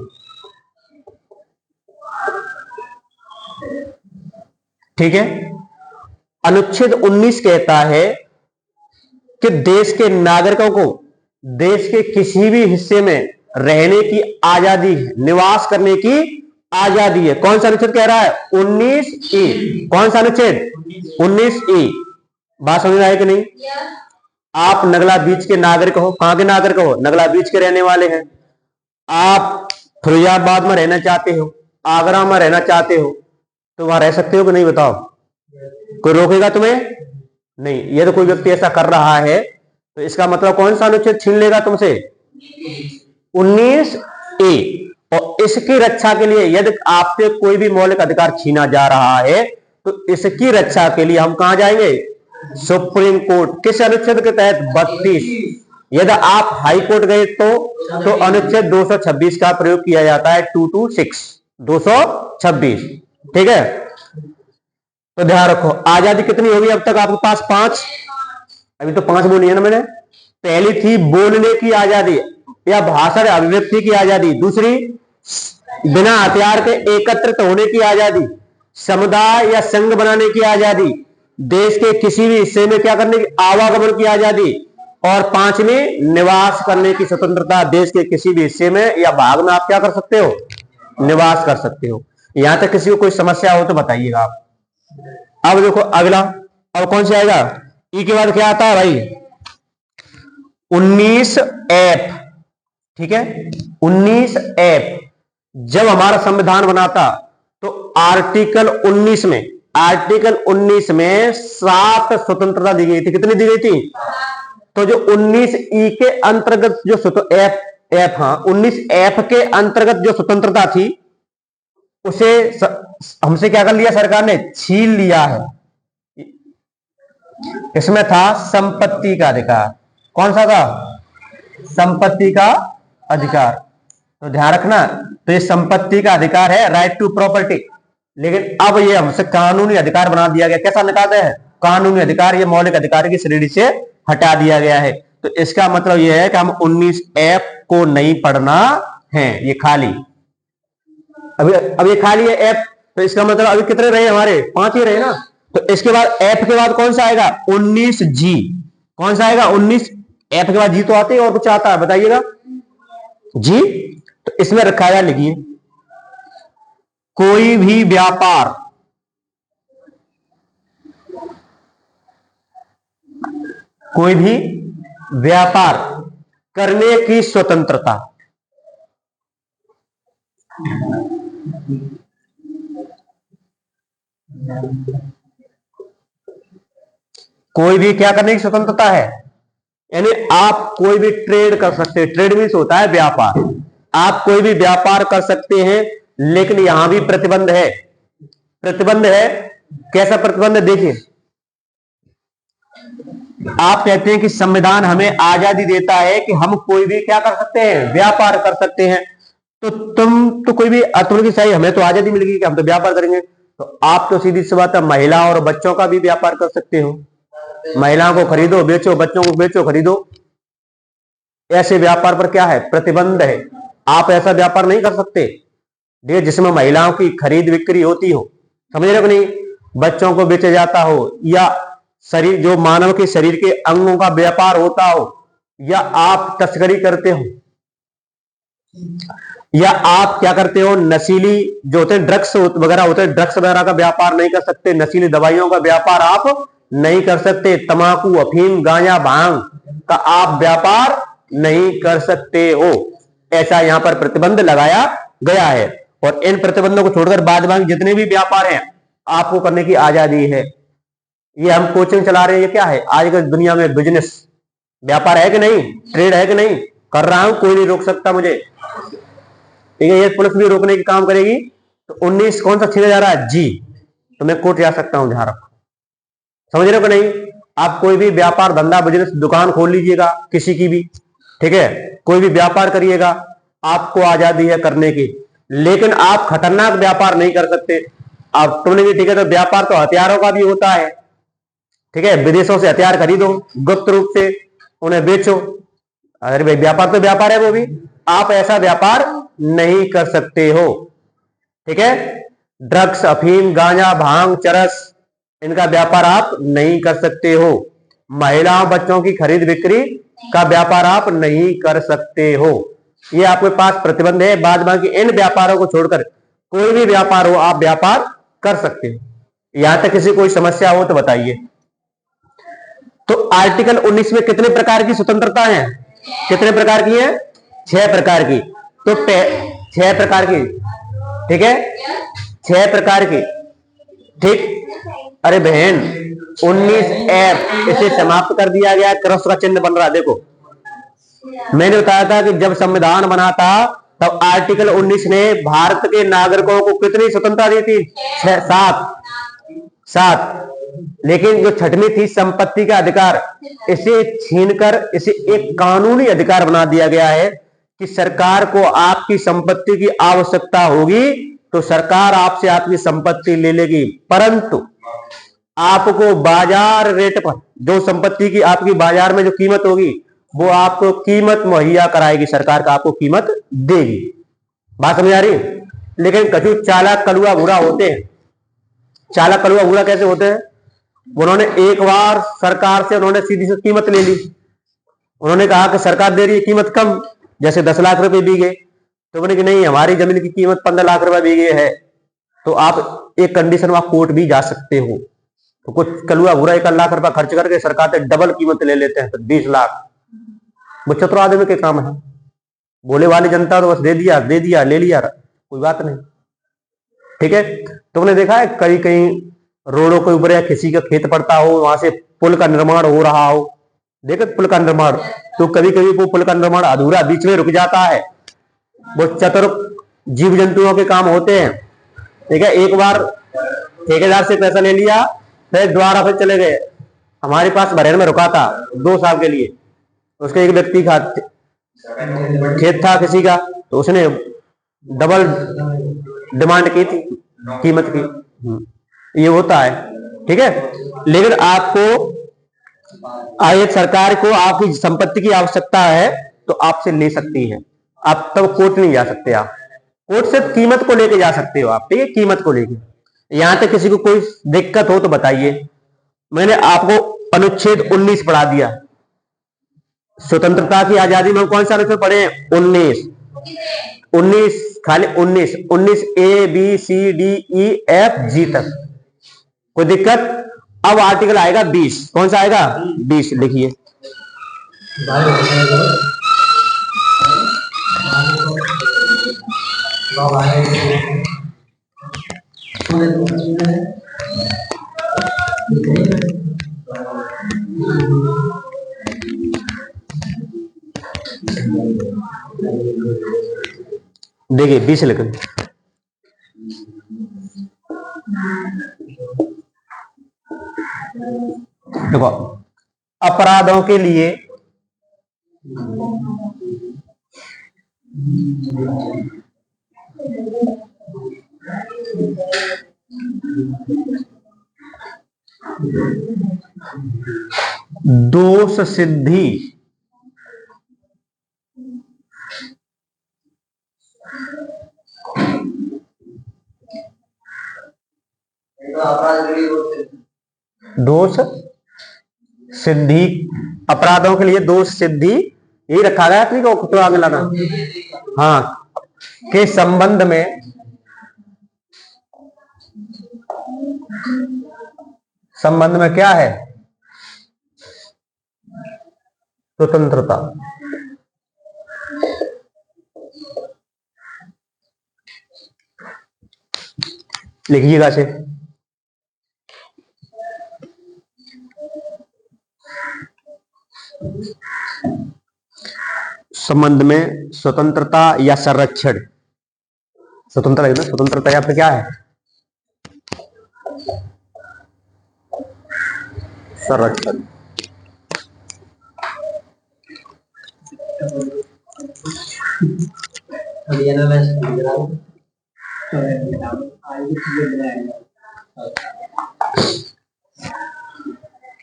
A: ठीक है। अनुच्छेद 19 कहता है कि देश के नागरिकों को देश के किसी भी हिस्से में रहने की आजादी है, निवास करने की आजादी है। कौन सा अनुच्छेद कह रहा है? 19 कौन सा अनुच्छेद? 19 बात समझ में आई कि नहीं? आप नगला बीच के नागरिक हो। कहां के नागरिक हो? नगला बीच के रहने वाले हैं। आप फिरोजाबाद में रहना चाहते हो, आगरा में रहना चाहते हो, तो वहां रह सकते हो कि नहीं? बताओ, कोई रोकेगा तुम्हें? नहीं। यदि कोई व्यक्ति ऐसा कर रहा है तो इसका मतलब कौन सा अनुच्छेद छीन लेगा तुमसे? 19 और इसकी रक्षा के लिए यदि आपसे कोई भी मौलिक अधिकार छीना जा रहा है तो इसकी रक्षा के लिए हम कहां जाएंगे? Supreme court. किस अनुच्छेद के तहत? 32। यदि आप हाई कोर्ट गए तो अनुच्छेद 226 का प्रयोग किया जाता है। 226 226। ठीक है। तो ध्यान रखो, आजादी कितनी होगी अब तक आपके पास? 5। अभी तो 5 बोली है ना मैंने। पहली थी बोलने की आजादी या भाषण अभिव्यक्ति की आजादी। दूसरी बिना हथियार के एकत्रित होने की आजादी, समुदाय या संघ बनाने की आजादी, देश के किसी भी हिस्से में क्या करने की? आवागमन की आजादी। और 5वीं निवास करने की स्वतंत्रता। देश के किसी भी हिस्से में या भाग में आप क्या कर सकते हो? निवास कर सकते हो। यहां तक किसी को कोई समस्या हो तो बताइएगा आप। अब देखो अगला, अब कौन सा आएगा? ई के बाद क्या आता है भाई? 19F। ठीक है। 19F जब हमारा संविधान बना था तो आर्टिकल 19 में 7 स्वतंत्रता दी गई थी। कितनी दी गई थी? तो जो 19E के अंतर्गत जो 19F के अंतर्गत जो स्वतंत्रता थी उसे हमसे क्या कर लिया सरकार ने? छीन लिया है। इसमें था संपत्ति का अधिकार। कौन सा था? संपत्ति का अधिकार। तो ध्यान रखना, तो ये संपत्ति का अधिकार है, राइट टू प्रॉपर्टी। लेकिन अब ये हमसे कानूनी अधिकार बना दिया गया। कैसा निकालते हैं? कानूनी अधिकार। ये मौलिक अधिकार की श्रेणी से हटा दिया गया है। तो इसका मतलब यह है कि हम 19F को नहीं पढ़ना है, ये खाली। अब ये खाली है F, तो इसका मतलब अभी कितने रहे हमारे? 5 ही रहे ना। तो इसके बाद F के बाद कौन सा आएगा? 19G। कौन सा आएगा? 19F के बाद G तो आते ही और कुछ आता है? बताइएगा। जी, तो इसमें रखा है, लिखिए, कोई भी व्यापार करने की स्वतंत्रता। कोई भी क्या करने की स्वतंत्रता है? यानी आप कोई भी ट्रेड कर सकते हैं। ट्रेड मीन्स होता है व्यापार। आप कोई भी व्यापार कर सकते हैं, लेकिन यहां भी प्रतिबंध है। प्रतिबंध है। कैसा प्रतिबंध है? देखिए, आप कहते हैं कि संविधान हमें आजादी देता है कि हम कोई भी क्या कर सकते हैं? व्यापार कर सकते हैं। तो तुम तो कोई भी तुम्हें सही, हमें तो आजादी मिल गई कि हम तो व्यापार करेंगे। तो आप तो सीधी सी बात है, महिला और बच्चों का भी व्यापार कर सकते हो। महिलाओं को खरीदो बेचो, बच्चों को बेचो खरीदो। ऐसे व्यापार पर क्या है? प्रतिबंध है। आप ऐसा व्यापार नहीं कर सकते जिसमें महिलाओं की खरीद बिक्री होती हो। समझ रहे हो नहीं? बच्चों को बेचा जाता हो, या शरीर जो मानव के शरीर के अंगों का व्यापार होता हो, या आप तस्करी करते हो, या आप क्या करते हो? नशीली जो होते हैं ड्रग्स वगैरह होते हैं, ड्रग्स वगैरह का व्यापार नहीं कर सकते। नशीली दवाइयों का व्यापार आप नहीं कर सकते। तंबाकू, अफीम, गांजा, भांग का आप व्यापार नहीं कर सकते हो। ऐसा यहां पर प्रतिबंध लगाया गया है। और इन प्रतिबंधों को छोड़कर बाद बाकी जितने भी व्यापार हैं आपको करने की आजादी है। ये हम कोचिंग चला रहे हैं, ये क्या है? आज की दुनिया में बिजनेस, व्यापार है कि नहीं? ट्रेड है कि नहीं? कर रहा हूं, कोई नहीं रोक सकता मुझे। ठीक है। ये पुलिस भी रोकने की काम करेगी। तो 19 कौन सा छीना जा रहा है? जी। तो मैं कोर्ट जा सकता हूं। ध्यान रखो, समझ रहे हो कि नहीं? आप कोई भी व्यापार, धंधा, बिजनेस, दुकान खोल लीजिएगा किसी की भी। ठीक है। कोई भी व्यापार करिएगा, आपको आजादी है करने की। लेकिन आप खतरनाक व्यापार नहीं कर सकते। अब तुमने भी ठीक है, तो व्यापार तो हथियारों का भी होता है, ठीक है, विदेशों से हथियार खरीदो गुप्त रूप से, उन्हें बेचो। अरे भाई व्यापार तो व्यापार है वो भी, आप ऐसा व्यापार नहीं कर सकते हो, ठीक है। ड्रग्स, अफीम, गांजा, भांग, चरस, इनका व्यापार आप नहीं कर सकते हो। महिलाओं बच्चों की खरीद बिक्री का व्यापार आप नहीं कर सकते हो, ये आपके पास प्रतिबंध है। बाद बाकी इन व्यापारों को छोड़कर कोई भी व्यापार हो आप व्यापार कर सकते हो। यहां तक किसी कोई समस्या हो तो बताइए। तो आर्टिकल 19 में कितने प्रकार की स्वतंत्रता है? कितने प्रकार की है? 6 प्रकार की। तो 6 प्रकार की, ठीक है, 6 प्रकार की, ठीक। अरे बहन 19F इसे समाप्त कर दिया गया, क्रॉस का चिन्ह बन रहा, देखो मैंने बताया था कि जब संविधान बना था तब आर्टिकल 19 ने भारत के नागरिकों को कितनी स्वतंत्रता दी थी? 7। लेकिन जो छठवीं थी संपत्ति का अधिकार, इसे छीनकर इसे एक कानूनी अधिकार बना दिया गया है कि सरकार को आपकी संपत्ति की आवश्यकता होगी तो सरकार आपसे आपकी संपत्ति ले लेगी, परंतु आपको बाजार रेट पर जो संपत्ति की आपकी बाजार में जो कीमत होगी वो आपको कीमत मुहैया कराएगी, सरकार का आपको कीमत देगी। बात समझ आ रही? लेकिन कछु चालाक कलुआ बुरा होते हैं। चालाक कलुआ बुरा कैसे होते हैं? उन्होंने एक बार सरकार से उन्होंने सीधी सी कीमत ले ली, उन्होंने कहा कि सरकार दे रही है कीमत कम, जैसे 10 लाख रुपए बीघे, तो बोले कि नहीं हमारी जमीन की कीमत 15 लाख रुपए बीघे है, तो आप एक कंडीशन में आप कोर्ट भी जा सकते हो। तो कुछ कलुआ बुरा 1 लाख रुपया खर्च करके सरकार से डबल कीमत ले लेते हैं, तो 20 लाख। वो चतुर आदमी के काम है, बोले वाली जनता तो बस दे दिया ले लिया, कोई बात नहीं, ठीक है। तुमने देखा है कई कई रोडों के ऊपर या किसी का खेत पड़ता हो, वहां से पुल का निर्माण हो रहा हो, देखो पुल का निर्माण, तो कभी कभी वो पुल का निर्माण अधूरा बीच में रुक जाता है, वो चतुर जीव जंतुओं के काम होते हैं, ठीक है। एक बार ठेकेदार से पैसा ले लिया, फिर दोबारा फिर चले गए। हमारे पास बरेन में रुका था 2 साल के लिए, उसके एक व्यक्ति का खेत था किसी का, तो उसने डबल डिमांड की थी कीमत की, ये होता है, ठीक है। लेकिन आपको आगे सरकार को आपकी संपत्ति की आवश्यकता है तो आपसे ले सकती है, आप तब कोर्ट नहीं जा सकते, आप कोर्ट से कीमत को लेके जा सकते हो आप, ठीक है, कीमत को लेके। यहां तक किसी को कोई दिक्कत हो तो बताइए। मैंने आपको अनुच्छेद 19 पढ़ा दिया, स्वतंत्रता की आजादी में कौन सा अनुच्छेद पढ़े? 19 खाली 19 ABCDEFG तक, कोई दिक्कत? अब आर्टिकल आएगा 20, कौन सा आएगा? 20 लिखिए। देखिए 20 लिख, देखो अपराधों के लिए दोष सिद्धि दोष सिद्धि, अपराधों के लिए दोष सिद्धि यही रखा गया, ठीक है, तो आगे लाना, हाँ, के संबंध में क्या है? स्वतंत्रता। लिखिएगा से, संबंध में स्वतंत्रता या संरक्षण, स्वतंत्रता है ना, स्वतंत्रता या फिर क्या है? संरक्षण।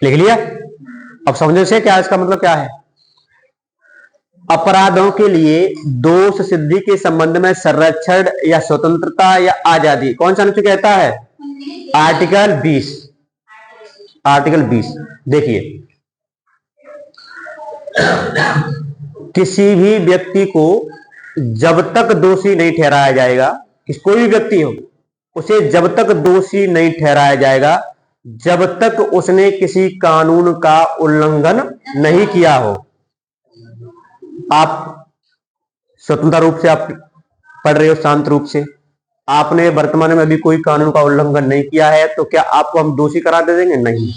A: लिख लिया? अब समझो से क्या इसका मतलब क्या है। अपराधों के लिए दोष सिद्धि के संबंध में संरक्षण या स्वतंत्रता या आजादी कौन सा अनुच्छेद कहता है? आर्टिकल 20। आर्टिकल 20 देखिए, किसी भी व्यक्ति को जब तक दोषी नहीं ठहराया जाएगा, कोई भी व्यक्ति हो उसे जब तक दोषी नहीं ठहराया जाएगा जब तक उसने किसी कानून का उल्लंघन नहीं किया हो। आप स्वतंत्र रूप से आप पढ़ रहे हो, शांत रूप से, आपने वर्तमान में अभी कोई कानून का उल्लंघन नहीं किया है, तो क्या आपको हम दोषी करा दे देंगे? नहीं।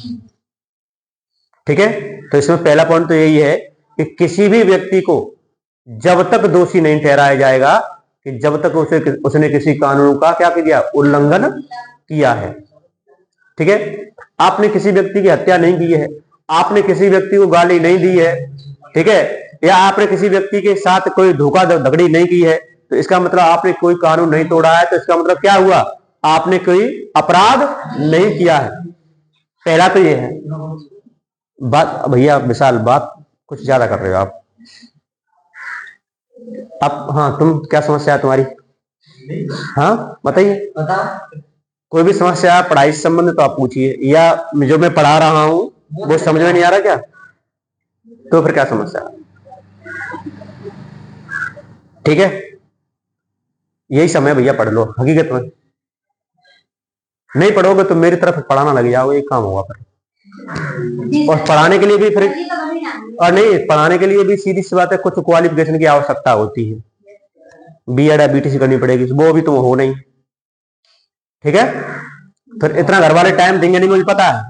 A: ठीक है, तो इसमें पहला पॉइंट तो यही है कि किसी भी व्यक्ति को जब तक दोषी नहीं ठहराया जाएगा कि जब तक उसने किसी कानून का क्या किया? उल्लंघन किया है। ठीक है, आपने किसी व्यक्ति की हत्या नहीं की है, आपने किसी व्यक्ति को गाली नहीं दी है, ठीक है, या आपने किसी व्यक्ति के साथ कोई धोखा धड़ी नहीं की है, तो इसका मतलब आपने कोई कानून नहीं तोड़ा है, तो इसका मतलब क्या हुआ? आपने कोई अपराध नहीं किया है। पहला तो ये है बात। भैया विशाल, बात कुछ ज्यादा कर रहे हो आप। हाँ, तुम क्या समस्या है तुम्हारी? हाँ बताइए। कोई भी समस्या पढ़ाई से संबंधित तो आप पूछिए, या जो मैं पढ़ा रहा हूं वो समझ में नहीं आ रहा क्या? तो फिर क्या समस्या? ठीक है, यही समय भैया पढ़ लो। हकीकत में नहीं पढ़ोगे तो मेरी तरफ पढ़ाना लग जाओगे, एक काम होगा फिर। और पढ़ाने के लिए भी फिर, और नहीं पढ़ाने के लिए भी सीधी सी बात है, कुछ क्वालिफिकेशन की आवश्यकता होती है। बीएड या बीटीसी करनी पड़ेगी, वो भी तुम हो नहीं। ठीक है, फिर इतना घर वाले टाइम देंगे नहीं, मुझे पता है,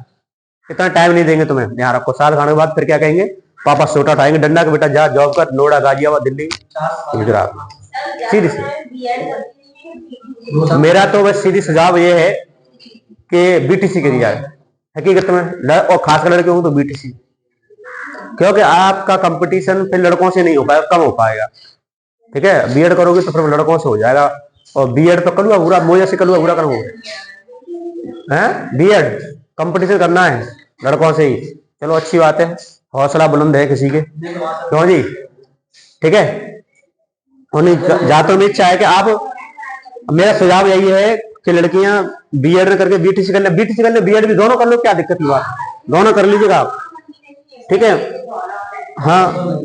A: इतना टाइम नहीं देंगे तुम्हें। यहाँ रखो, साल खाने के बाद फिर क्या कहेंगे? पापा सोटा उठाएंगे डंडा के, बेटा जा जॉब कर, नोएडा, गाजियाबाद, दिल्ली, गुजरात। सीधी मेरा तो बस सीधी सुझाव ये है कि बीटीसी करी जाए हकीकत में, और खासकर लड़के हो तो बीटीसी, क्योंकि आपका कंपटीशन फिर लड़कों से नहीं हो पाएगा, कम हो पाएगा। ठीक है, बीएड करोगे तो फिर लड़कों से हो जाएगा, और बीएड तो कलुआ बुरा, मोजा से कलुआ बुरा करोगे हैं? बीएड कंपटीशन करना है लड़कों से ही, चलो अच्छी बात है, हौसला बुलंद है किसी के, क्यों जी? ठीक है, जहां तो मेरी इच्छा है कि आप, मेरा सुझाव यही है कि लड़कियां बीएड करके बीटीसी कर ले, बीटीसी कर ले, बीएड भी दोनों कर लो, क्या दिक्कत की बात? दोनों कर लीजिएगा आप। ठीक है, हाँ,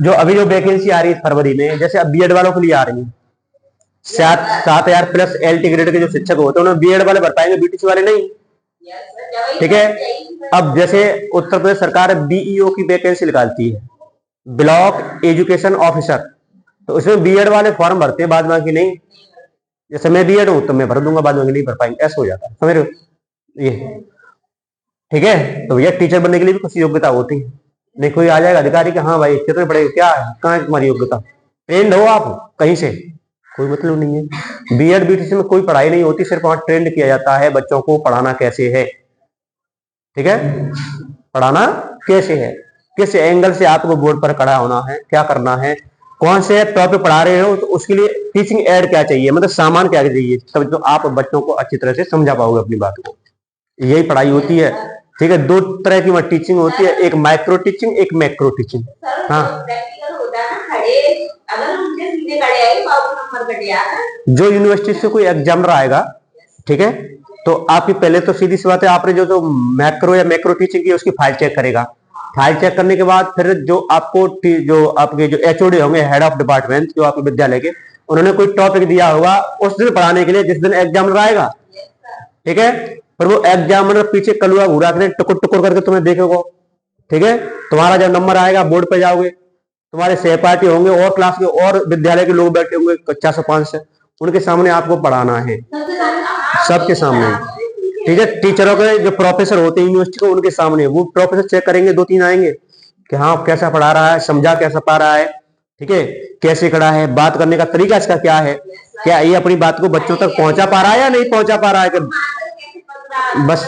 A: जो अभी जो वैकेंसी आ रही है फरवरी में, जैसे अब बीएड वालों के लिए आ रही है 7,000 प्लस एलटी ग्रेड के जो शिक्षक होते हैं उन्हें बीएड वाले भर पाएंगे, बीटीसी वाले नहीं। ठीक है, अब जैसे उत्तर प्रदेश सरकार बीईओ की वैकेंसी निकालती है, ब्लॉक एजुकेशन ऑफिसर, तो उसमें बीएड वाले फॉर्म भरते हैं, बाद बाकी नहीं। जैसे मैं बीएड हूं तो मैं भर दूंगा, बाद में नहीं भर पाएंगे, ऐसा हो जाता है, समझ रहे हो ये? ठीक है, तो भैया टीचर बनने के लिए भी कुछ योग्यता होती है, नहीं कोई आ जाएगा अधिकारी कि हाँ भाई कितने पढ़े, क्या है, कहाँ है तुम्हारी योग्यता? ट्रेंड हो आप कहीं से, कोई मतलब नहीं है। बीएड बीटीसी में कोई पढ़ाई नहीं होती, सिर्फ वहां ट्रेंड किया जाता है बच्चों को पढ़ाना कैसे है। ठीक है, पढ़ाना कैसे है, किस एंगल से आपको बोर्ड पर खड़ा होना है, क्या करना है, कौन से टॉपिक पढ़ा रहे हो, तो उसके लिए टीचिंग एड क्या चाहिए, मतलब सामान क्या चाहिए, तब तो आप बच्चों को अच्छी तरह से समझा पाओगे अपनी बात को। यही पढ़ाई होती है। ठीक है, दो तरह की वहां टीचिंग होती है, एक माइक्रो टीचिंग, एक मैक्रो टीचिंग। हाँ, जो यूनिवर्सिटी से कोई एग्जाम आएगा, ठीक है, तो आपकी पहले तो सीधी सी बात है, आपने जो मैक्रो या मैक्रो टीचिंग की उसकी फाइल चेक करेगा। फाइल चेक करने के बाद फिर जो आपको जो आपके जो एचओडी होंगे, हेड ऑफ डिपार्टमेंट, जो आपके विद्यालय के, उन्होंने कोई टॉपिक दिया होगा उस दिन पढ़ाने के लिए, जिस दिन एग्जाम आएगा। ठीक है, पर वो एग्जामिनर पीछे कलुआ घूरा के टुकुर टुकुर करके तुम्हें देखेगा। ठीक है, तुम्हारा जब नंबर आएगा बोर्ड पे जाओगे, तुम्हारे सहपाठी होंगे और क्लास के और विद्यालय के लोग बैठे होंगे 400-500, उनके सामने आपको पढ़ाना है, सबके सामने। ठीक है, टीचरों के जो प्रोफेसर होते हैं यूनिवर्सिटी को, उनके सामने वो प्रोफेसर चेक करेंगे, 2-3 आएंगे कि हाँ कैसा पढ़ा रहा है, समझा कैसा पा रहा है, ठीक है, कैसे खड़ा है, बात करने का तरीका इसका क्या है, क्या ये अपनी बात को बच्चों तक पहुंचा पा रहा है या नहीं पहुंचा पा रहा है, बस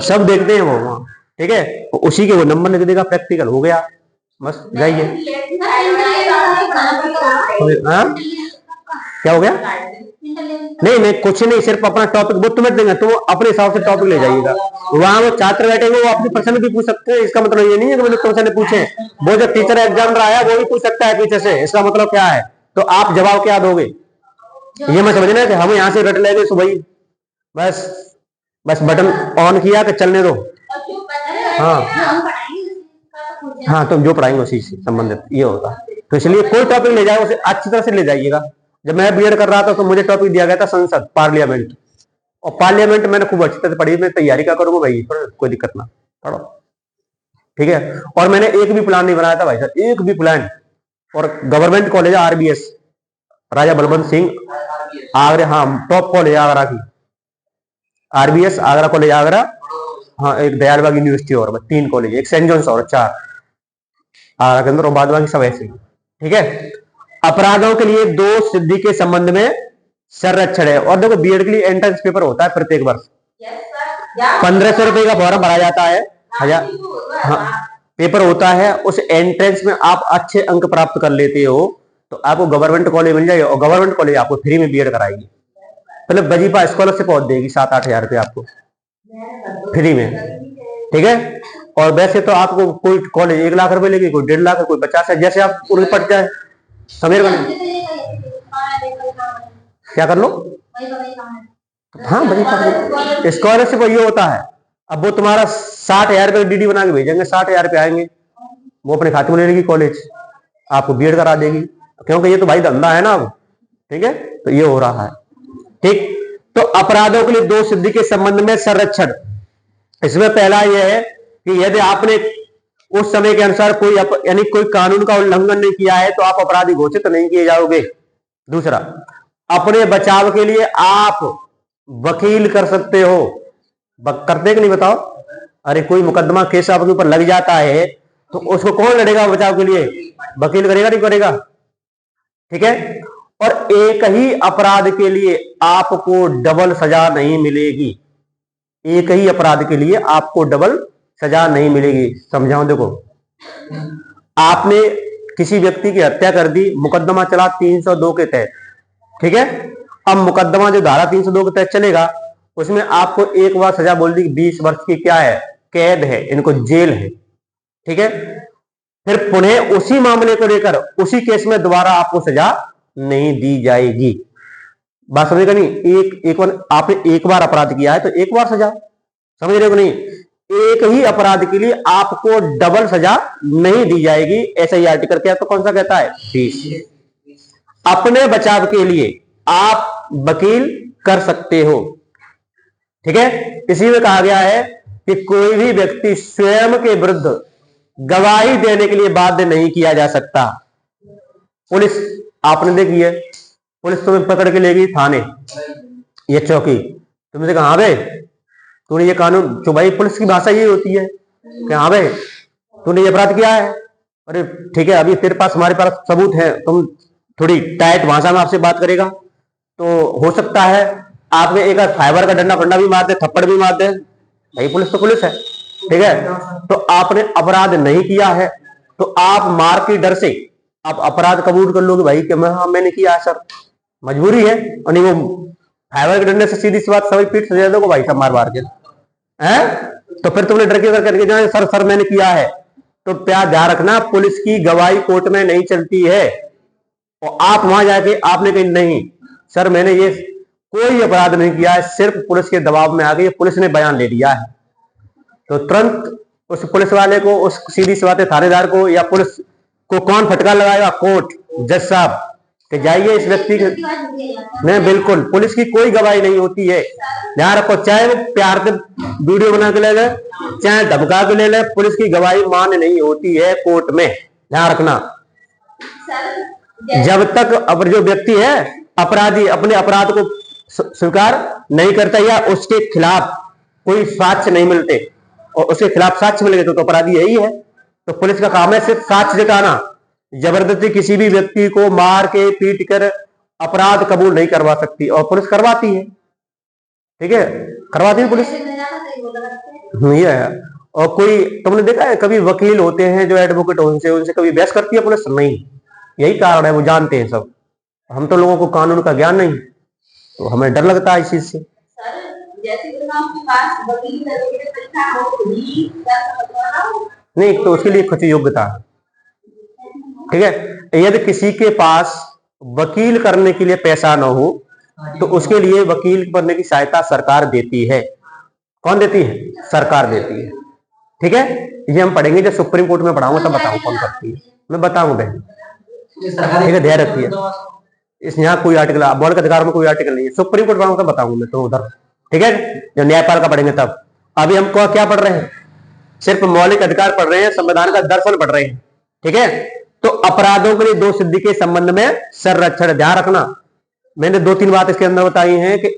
A: सब देखते हैं वो वहां। ठीक है, उसी के वो नंबर लिख देगा, प्रैक्टिकल हो गया, बस जाइए। क्या हो गया? नहीं नहीं, कुछ नहीं, सिर्फ अपना टॉपिक वो तुम्हें देंगे, तो अपने हिसाब से टॉपिक ले जाइएगा। वहां वो छात्र बैठेंगे, वो अपने प्रश्न भी पूछ सकते हैं। इसका मतलब ये नहीं है कि मैंने तुमसे नहीं पूछे। वो जो टीचर एग्जाम रहा है वो भी पूछ सकता है पीछे से। इसका मतलब क्या है? तो आप जवाब क्या दोगे? ये मत समझना कि हम यहाँ से रट लेंगे सुबह, बस बस बटन ऑन किया कि चलने दो। हाँ हाँ, तो जो पढ़ाएंगे उसी से संबंधित ये होगा। तो इसलिए कोई टॉपिक ले जाएगा उसे अच्छी तरह से ले जाइएगा। जब मैं बीएड कर रहा था तो मुझे टॉपिक दिया गया था संसद, पार्लियामेंट, और पार्लियामेंट मैंने खूब अच्छी तरह पढ़ी। मैं तैयारी क्या करूंगा भाई, कोई दिक्कत ना, पढ़ो, ठीक है। और मैंने एक भी प्लान नहीं बनाया था भाई साहब, एक भी प्लान। और गवर्नमेंट कॉलेज आरबीएस, राजा बलवंत सिंह आगरा, हाँ टॉप कॉलेज आगरा की, आरबीएस आगरा कॉलेज आगरा, हाँ एक दयालबाग यूनिवर्सिटी, और 3 कॉलेज, एक सेंट जॉन्स और 4 आगरा के अंदर, और बाद बाकी सब ऐसे, ठीक है। अपराधों के लिए 2 सिद्धि के संबंध में संरक्षण है। और देखो बीएड के लिए एंट्रेंस पेपर होता है प्रत्येक वर्ष, 1500 रुपए का फॉर्म भरा जाता है, 1000, हाँ पेपर होता है। उस एंट्रेंस में आप अच्छे अंक प्राप्त कर लेते हो तो आपको गवर्नमेंट कॉलेज मिल जाएगा, और गवर्नमेंट कॉलेज आपको फ्री में बीएड कराएगी। मतलब वजीफा स्कॉलरशिप पहुंच देगी 7-8 हजार रुपये आपको फ्री में, ठीक है। और वैसे तो आपको कोई कॉलेज 1 लाख रुपए लेगी, कोई 1.5 लाख, कोई 50 है, जैसे आप पूरे पट जाए। समीर क्या कर लो? हाँ वजीफा स्कॉलरशिप ये होता है। अब वो तुम्हारा 60,000 रुपये डीडी बना के भेजेंगे, 60,000 रुपये आएंगे, वो अपने खाते में ले लेगी कॉलेज, आपको बीएड करा देगी, क्योंकि ये तो भाई धंधा है ना अब, ठीक है। तो ये हो रहा है, ठीक। तो अपराधों के लिए 2 सिद्धि के संबंध में संरक्षण, इसमें पहला यह है कि यदि आपने उस समय के अनुसार कोई यानी कोई कानून का उल्लंघन नहीं किया है तो आप अपराधी घोषित नहीं किए जाओगे। दूसरा, अपने बचाव के लिए आप वकील कर सकते हो। करते कि नहीं बताओ? अरे कोई मुकदमा केस आपके ऊपर लग जाता है तो उसको कौन लड़ेगा बचाव के लिए? वकील करेगा, नहीं करेगा, ठीक है। और एक ही अपराध के लिए आपको डबल सजा नहीं मिलेगी, एक ही अपराध के लिए आपको डबल सजा नहीं मिलेगी। समझाऊं, देखो आपने किसी व्यक्ति की हत्या कर दी, मुकदमा चला 302 के तहत, ठीक है। अब मुकदमा जो धारा 302 के तहत चलेगा उसमें आपको एक बार सजा बोल दी, 20 वर्ष की क्या है, कैद है, इनको जेल है, ठीक है। फिर पुनः उसी मामले को लेकर उसी केस में दोबारा आपको सजा नहीं दी जाएगी। बात समझेगा नहीं? आपने एक बार अपराध किया है तो एक बार सजा, समझ रहे हो नहीं? एक ही अपराध के लिए आपको डबल सजा नहीं दी जाएगी। ऐसा ही आर्टिकल क्या तो कौन सा कहता है? 20। अपने बचाव के लिए आप वकील कर सकते हो, ठीक है। इसी में कहा गया है कि कोई भी व्यक्ति स्वयं के विरुद्ध गवाही देने के लिए बाध्य नहीं किया जा सकता। पुलिस आपने देखी है, पुलिस तुम्हें पकड़ के ले गई थाने, ये चौकी, तुमसे कहा भाई तूने ये कानून, जो भाई पुलिस की भाषा ये होती है कि हाँ भाई तूने ये अपराध किया है, अरे ठीक है अभी तेरे पास हमारे पास सबूत है, तुम थोड़ी टाइट भाषा में आपसे बात करेगा तो हो सकता है आप में एक फाइबर का डंडा फंडा भी मार दे, थप्पड़ भी मार दे, भाई पुलिस तो पुलिस है, ठीक है। तो आपने अपराध नहीं किया है तो आप मार के डर से आप अपराध कबूल कर लोगे भाई कि मैं हाँ मैंने किया है सर, मजबूरी है, और नहीं वो फाइबर के डंडे से सीधी सी बात सभी पीठ से दे दो भाई सब मार मार के हैं, तो फिर तुमने डर के करके जाए सर सर मैंने किया है। तो प्यार ध्यान रखना, पुलिस की गवाही कोर्ट में नहीं चलती है। और आप वहां जाके आपने कही नहीं सर मैंने ये कोई अपराध नहीं किया है, सिर्फ पुलिस के दबाव में आ गई, पुलिस ने बयान ले लिया है, तो तुरंत उस पुलिस वाले को, उस सीधी सी बात है थानेदार को या पुलिस को कौन फटकार लगाएगा? कोर्ट, जज साहब कि जाइए इस व्यक्ति के नहीं, बिल्कुल पुलिस की कोई गवाही नहीं होती है। ध्यान रखो, चाहे वो प्यार से वीडियो बना के ले ले, चाहे धमका के ले ले, पुलिस की गवाही मान्य नहीं होती है कोर्ट में, ध्यान रखना। जब तक अब जो व्यक्ति है अपराधी अपने अपराध को स्वीकार नहीं करता या उसके खिलाफ कोई साक्ष्य नहीं मिलते, और उसके खिलाफ साक्ष्य मिल गए तो अपराधी यही है। तो पुलिस का काम है सिर्फ साक्ष्य दिखाना, जबरदस्ती किसी भी व्यक्ति को मार के पीट कर अपराध कबूल नहीं करवा सकती, और पुलिस करवाती है, ठीक है, करवाती है पुलिस, ये है। और कोई तुमने देखा है कभी वकील होते हैं जो एडवोकेट उनसे कभी बहस करती है पुलिस? नहीं, यही कारण है, वो जानते हैं सब, हम तो लोगों को कानून का ज्ञान नहीं, तो हमें डर लगता है इस चीज से। नहीं, तो उसके लिए कुछ योग्यता, ठीक है। यदि किसी के पास वकील करने के लिए पैसा न हो तो उसके लिए वकील बनने की सहायता सरकार देती है। कौन देती है? सरकार देती है, ठीक है। ये हम पढ़ेंगे जब सुप्रीम कोर्ट में पढ़ाऊंगा तब बताऊंगा कौन करती है, मैं बताऊंगा बहन, ठीक है, ध्यान रखिए। इस यहाँ कोई आर्टिकल मौलिक अधिकार में कोई आर्टिकल नहीं है, सुप्रीम कोर्ट पढ़ाऊंगा तब बताऊंगा मैं तो उधर, ठीक है, जब न्यायपाल का पढ़ेंगे तब। अभी हम क्या पढ़ रहे हैं? सिर्फ मौलिक अधिकार पढ़ रहे हैं, संविधान का दर्शन पढ़ रहे हैं, ठीक है। तो अपराधों के लिए दो सिद्धि के संबंध में संरक्षण, ध्यान रखना, मैंने 2-3 बात इसके अंदर बताई है कि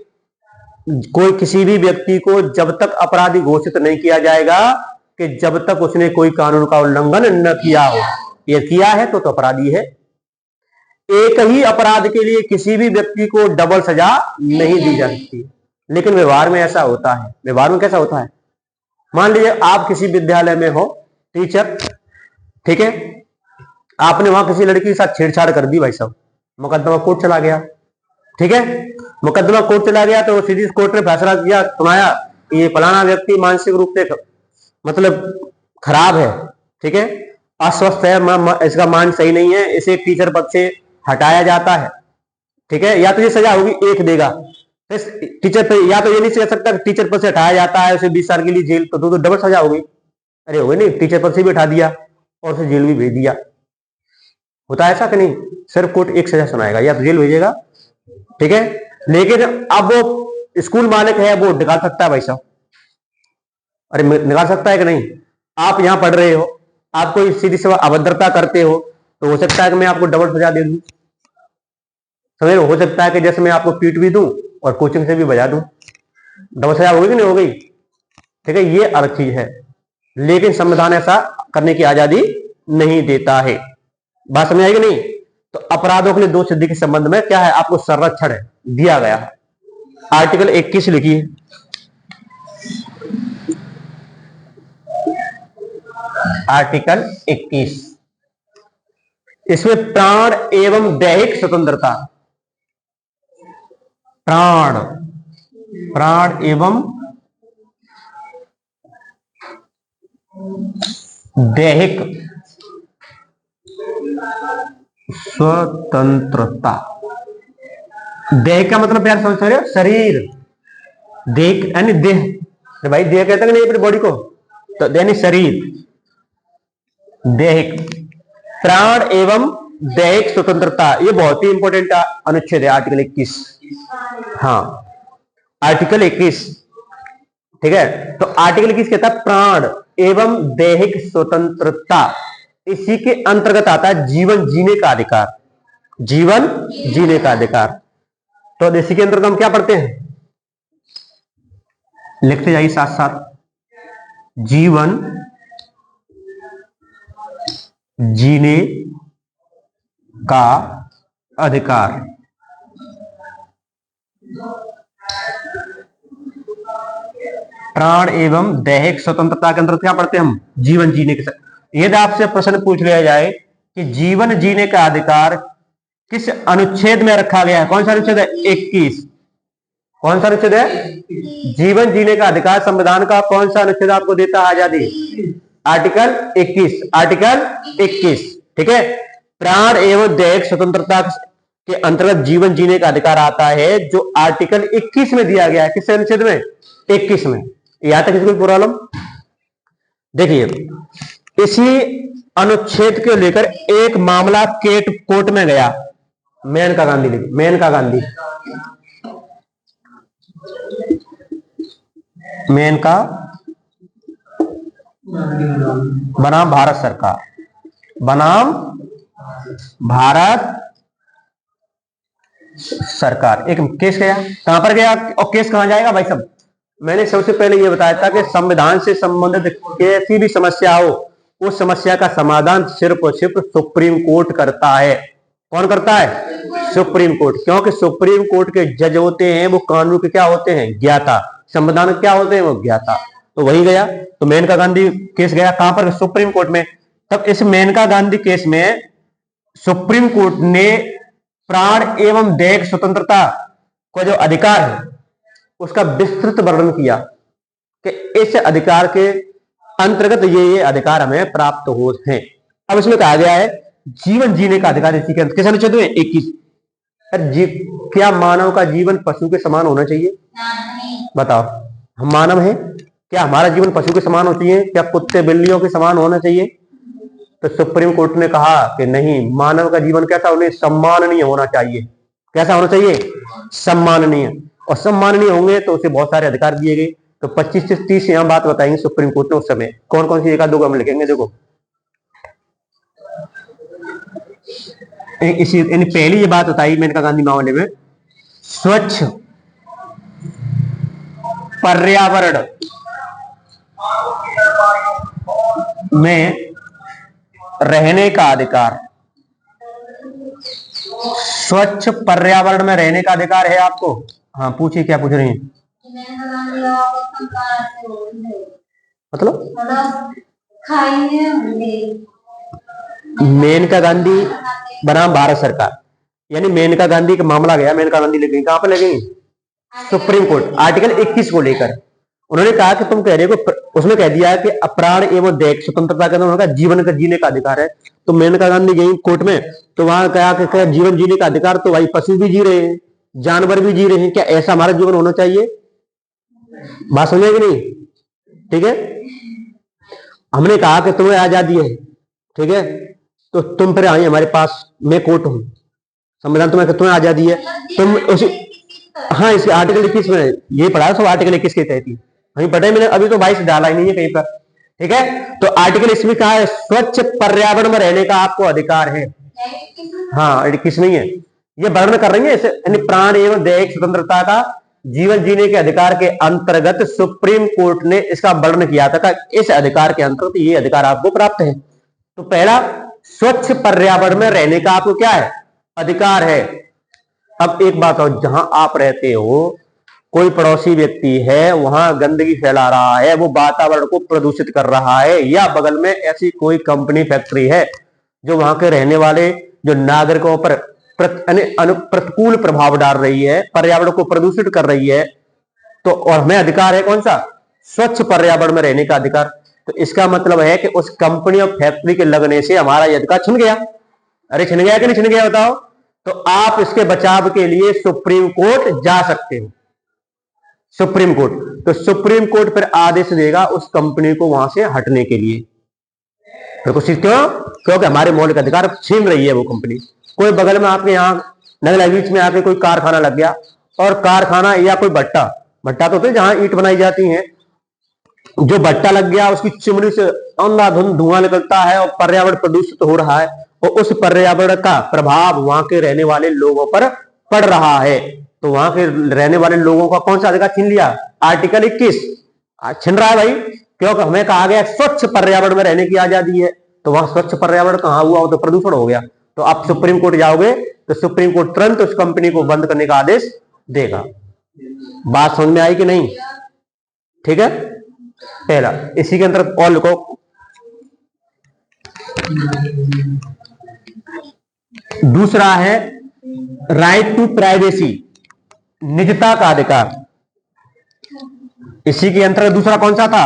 A: कोई किसी भी व्यक्ति को जब तक अपराधी घोषित नहीं किया जाएगा कि जब तक उसने कोई कानून का उल्लंघन न किया हो। ये किया है तो अपराधी है। एक ही अपराध के लिए किसी भी व्यक्ति को डबल सजा नहीं दी जा सकती, लेकिन व्यवहार में ऐसा होता है। व्यवहार में कैसा होता है? मान लीजिए आप किसी विद्यालय में हो, टीचर, ठीक है, आपने वहां किसी लड़की के साथ छेड़छाड़ कर दी, भाई साहब, मुकदमा कोर्ट चला गया, ठीक है, मुकदमा कोर्ट चला गया तो सीधी कोर्ट ने फैसला दिया सुनाया कि ये फलाना व्यक्ति मानसिक रूप से मतलब खराब है, ठीक है, अस्वस्थ है, इसका मान सही नहीं है, इसे टीचर पद से हटाया जाता है, ठीक है। या तो ये सजा होगी, एक देगा टीचर पे, या तो ये नहीं कह सकता टीचर पद से हटाया जाता है, उसे 20 साल के लिए जेल, तो डबल सजा होगी। अरे हो गई नहीं, टीचर पद से भी हटा दिया और उसे जेल भी भेज दिया। होता है ऐसा कि नहीं? सिर्फ कोर्ट एक सजा सुनाएगा, या तो जेल भेजेगा, ठीक है। लेकिन अब वो स्कूल मालिक है, वो निकाल सकता है भाई साहब, अरे निकाल सकता है कि नहीं? आप यहां पढ़ रहे हो, आप कोई सीधी सी अभद्रता करते हो तो हो सकता है कि मैं आपको डबल सजा दे दूं, समझ, हो सकता है कि जैसे मैं आपको पीट भी दूं और कोचिंग से भी बजा दूं, डबल सजा होगी कि नहीं हो गई, ठीक है। ये अलग चीज है, लेकिन संविधान ऐसा करने की आजादी नहीं देता है। बात समझ आएगी नहीं? तो अपराधों के लिए दो सिद्धि के संबंध में क्या है? आपको संरक्षण दिया गया है। आर्टिकल 21 लिखिए, आर्टिकल 21, इसमें प्राण एवं दैहिक स्वतंत्रता, प्राण एवं दैहिक स्वतंत्रता। देह का मतलब प्यार समझ रहे हो? शरीर, देह यानी देह, भाई देह कहते हैं नहीं अपनी बॉडी को, तो यानी शरीर, दैहिक, प्राण एवं दैहिक स्वतंत्रता, ये बहुत ही इंपॉर्टेंट अनुच्छेद है, आर्टिकल 21। हाँ, आर्टिकल 21, ठीक है। तो आर्टिकल 21 कहता है प्राण एवं दैहिक स्वतंत्रता, इसी के अंतर्गत आता है जीवन जीने का अधिकार, जीवन जीने का अधिकार। तो इसी के अंतर्गत हम क्या पढ़ते हैं? लिखते जाइए साथ साथ, जीवन जीने का अधिकार, प्राण एवं दैहिक स्वतंत्रता के अंतर्गत क्या पढ़ते हैं हम? जीवन जीने के। यदि आपसे प्रश्न पूछ लिया जाए कि जीवन जीने का अधिकार किस अनुच्छेद में रखा गया है, कौन सा अनुच्छेद है? 21। कौन सा अनुच्छेद है? जीवन जीने का अधिकार संविधान का कौन सा अनुच्छेद आपको देता है आजादी? आर्टिकल 21, आर्टिकल 21, ठीक है। प्राण एवं दैहिक स्वतंत्रता के अंतर्गत जीवन जीने का अधिकार आता है, जो आर्टिकल 21 में दिया गया है। किस अनुच्छेद में? 21 में। यहां तक इसको प्रॉब्लम? देखिए, इसी अनुच्छेद को लेकर एक मामला कोर्ट में गया, मेनका गांधी लिखी, मेनका गांधी, मेनका बनाम भारत सरकार, बनाम भारत सरकार, एक केस गया। कहां पर गया और केस कहां जाएगा भाई साहब? मैंने सबसे पहले यह बताया था कि संविधान से संबंधित कैसी भी समस्या हो, उस समस्या का समाधान सिर्फ और सिर्फ सुप्रीम कोर्ट करता है। कौन करता है? Supreme court. क्योंकि सुप्रीम कोर्ट के जज होते हैं वो कानून के क्या होते हैं? ज्ञाता। संविधान क्या होते हैं? वो ज्ञाता। तो वही गया, तो मेनका गांधी केस गया कहां पर? सुप्रीम कोर्ट में। तब इस मेनका गांधी केस में सुप्रीम कोर्ट ने प्राण एवं दैहिक स्वतंत्रता का जो अधिकार है उसका विस्तृत वर्णन किया कि इस अधिकार के अंतर्गत ये अधिकार हमें प्राप्त हो हैं। अब इसमें कहा गया है जीवन जीने का अधिकार। इसी के अंत किस अनुच्छेद में 21। क्या मानव का जीवन पशु के समान होना चाहिए? बताओ, हम मानव हैं, क्या हमारा जीवन पशु के समान होना चाहिए? क्या कुत्ते बिल्लियों के समान होना चाहिए? तो सुप्रीम कोर्ट ने कहा कि नहीं, मानव का जीवन कैसा उन्हें सम्माननीय होना चाहिए। कैसा होना चाहिए? सम्माननीय। और सम्माननीय होंगे तो उसे बहुत सारे अधिकार दिए गए। तो 25 से 30 यहां बात बताएंगे सुप्रीम कोर्ट ने उस समय कौन कौन सी एक दो हम लिखेंगे। देखो इसी पहली ये बात बताई मेनका गांधी मामले में, स्वच्छ पर्यावरण में रहने का अधिकार। स्वच्छ पर्यावरण में रहने का अधिकार है आपको। हाँ पूछिए, क्या पूछ रही हैं? मतलब मेनका गांधी बनाम भारत सरकार, यानी मेनका गांधी का मामला गया, मेनका गांधी ले गई कहां पर ले गई? Supreme court. आर्टिकल 21 को लेकर उन्होंने कहा कि तुम कह रहे हो, उसमें कह दिया कि अप्राण एवं दैहिक स्वतंत्रता के अंदर जीवन का जीने का अधिकार है। तो मेनका गांधी गई कोर्ट में तो वहां कहा कि जीवन जीने का अधिकार तो भाई पशु भी जी रहे हैं, जानवर भी जी रहे हैं, क्या ऐसा हमारा जीवन होना चाहिए? बात समझेगी नहीं? ठीक है, हमने कहा कि तुम्हें आजादी है, ठीक है, तो तुम फिर आई हमारे पास, मैं कोर्ट हूं, संविधान तुम्हें आजादी है, तुम उसी हाँ इसके आर्टिकल 21 में ये पढ़ा सब आर्टिकल 21 के तहत ही वही पढ़ा है मैंने, अभी तो 22 डाला ही नहीं है कहीं पर। ठीक है, तो आर्टिकल इसमें कहा है स्वच्छ पर्यावरण में रहने का आपको अधिकार है। हाँ 21 नहीं है, ये वर्णन कर रही है प्राण एवं दैहिक स्वतंत्रता का जीवन जीने के अधिकार के अंतर्गत सुप्रीम कोर्ट ने इसका वर्णन किया था कि इस अधिकार के अंतर्गत ये अधिकार आपको प्राप्त है। तो पहला, स्वच्छ पर्यावरण में रहने का आपको क्या है? अधिकार है। अब एक बात और, जहां आप रहते हो कोई पड़ोसी व्यक्ति है वहां गंदगी फैला रहा है, वो वातावरण को प्रदूषित कर रहा है, या बगल में ऐसी कोई कंपनी फैक्ट्री है जो वहां के रहने वाले जो नागरिकों पर प्रतिकूल प्रभाव डाल रही है, पर्यावरण को प्रदूषित कर रही है, तो और हमें अधिकार है कौन सा? स्वच्छ पर्यावरण में रहने का अधिकार। तो इसका मतलब है कि उस कंपनी और फैक्ट्री के लगने से हमारा यह अधिकार छिन गया। अरे छिन गया कि नहीं छिन गया बताओ? तो आप इसके बचाव के लिए सुप्रीम कोर्ट जा सकते हो। सुप्रीम कोर्ट, तो सुप्रीम कोर्ट फिर आदेश देगा उस कंपनी को वहां से हटने के लिए। क्यों? क्योंकि हमारे मौलिक अधिकार छीन रही है वो कंपनी। कोई बगल में आपके यहाँ नगला बीच में आके कोई कारखाना लग गया, और कारखाना या कोई भट्टा तो होते जहां ईंट बनाई जाती है, जो भट्टा लग गया उसकी चिमनी से अंधाधुंध धुआं निकलता है और पर्यावरण प्रदूषित हो रहा है, और उस पर्यावरण का प्रभाव वहां के रहने वाले लोगों पर पड़ रहा है। तो वहां के रहने वाले लोगों का कौन सा अधिकार छीन लिया? आर्टिकल 21 छीन रहा है भाई, क्योंकि हमें कहा गया स्वच्छ पर्यावरण में रहने की आजादी है। तो वहां स्वच्छ पर्यावरण कहां हुआ? तो प्रदूषण हो गया। तो आप सुप्रीम कोर्ट जाओगे तो सुप्रीम कोर्ट तुरंत उस कंपनी को बंद करने का आदेश देगा। बात समझ में आई कि नहीं? ठीक है, पहला। इसी के अंदर और लिखो, दूसरा है राइट टू प्राइवेसी, निजता का अधिकार। इसी के अंतर्गत दूसरा कौन सा था?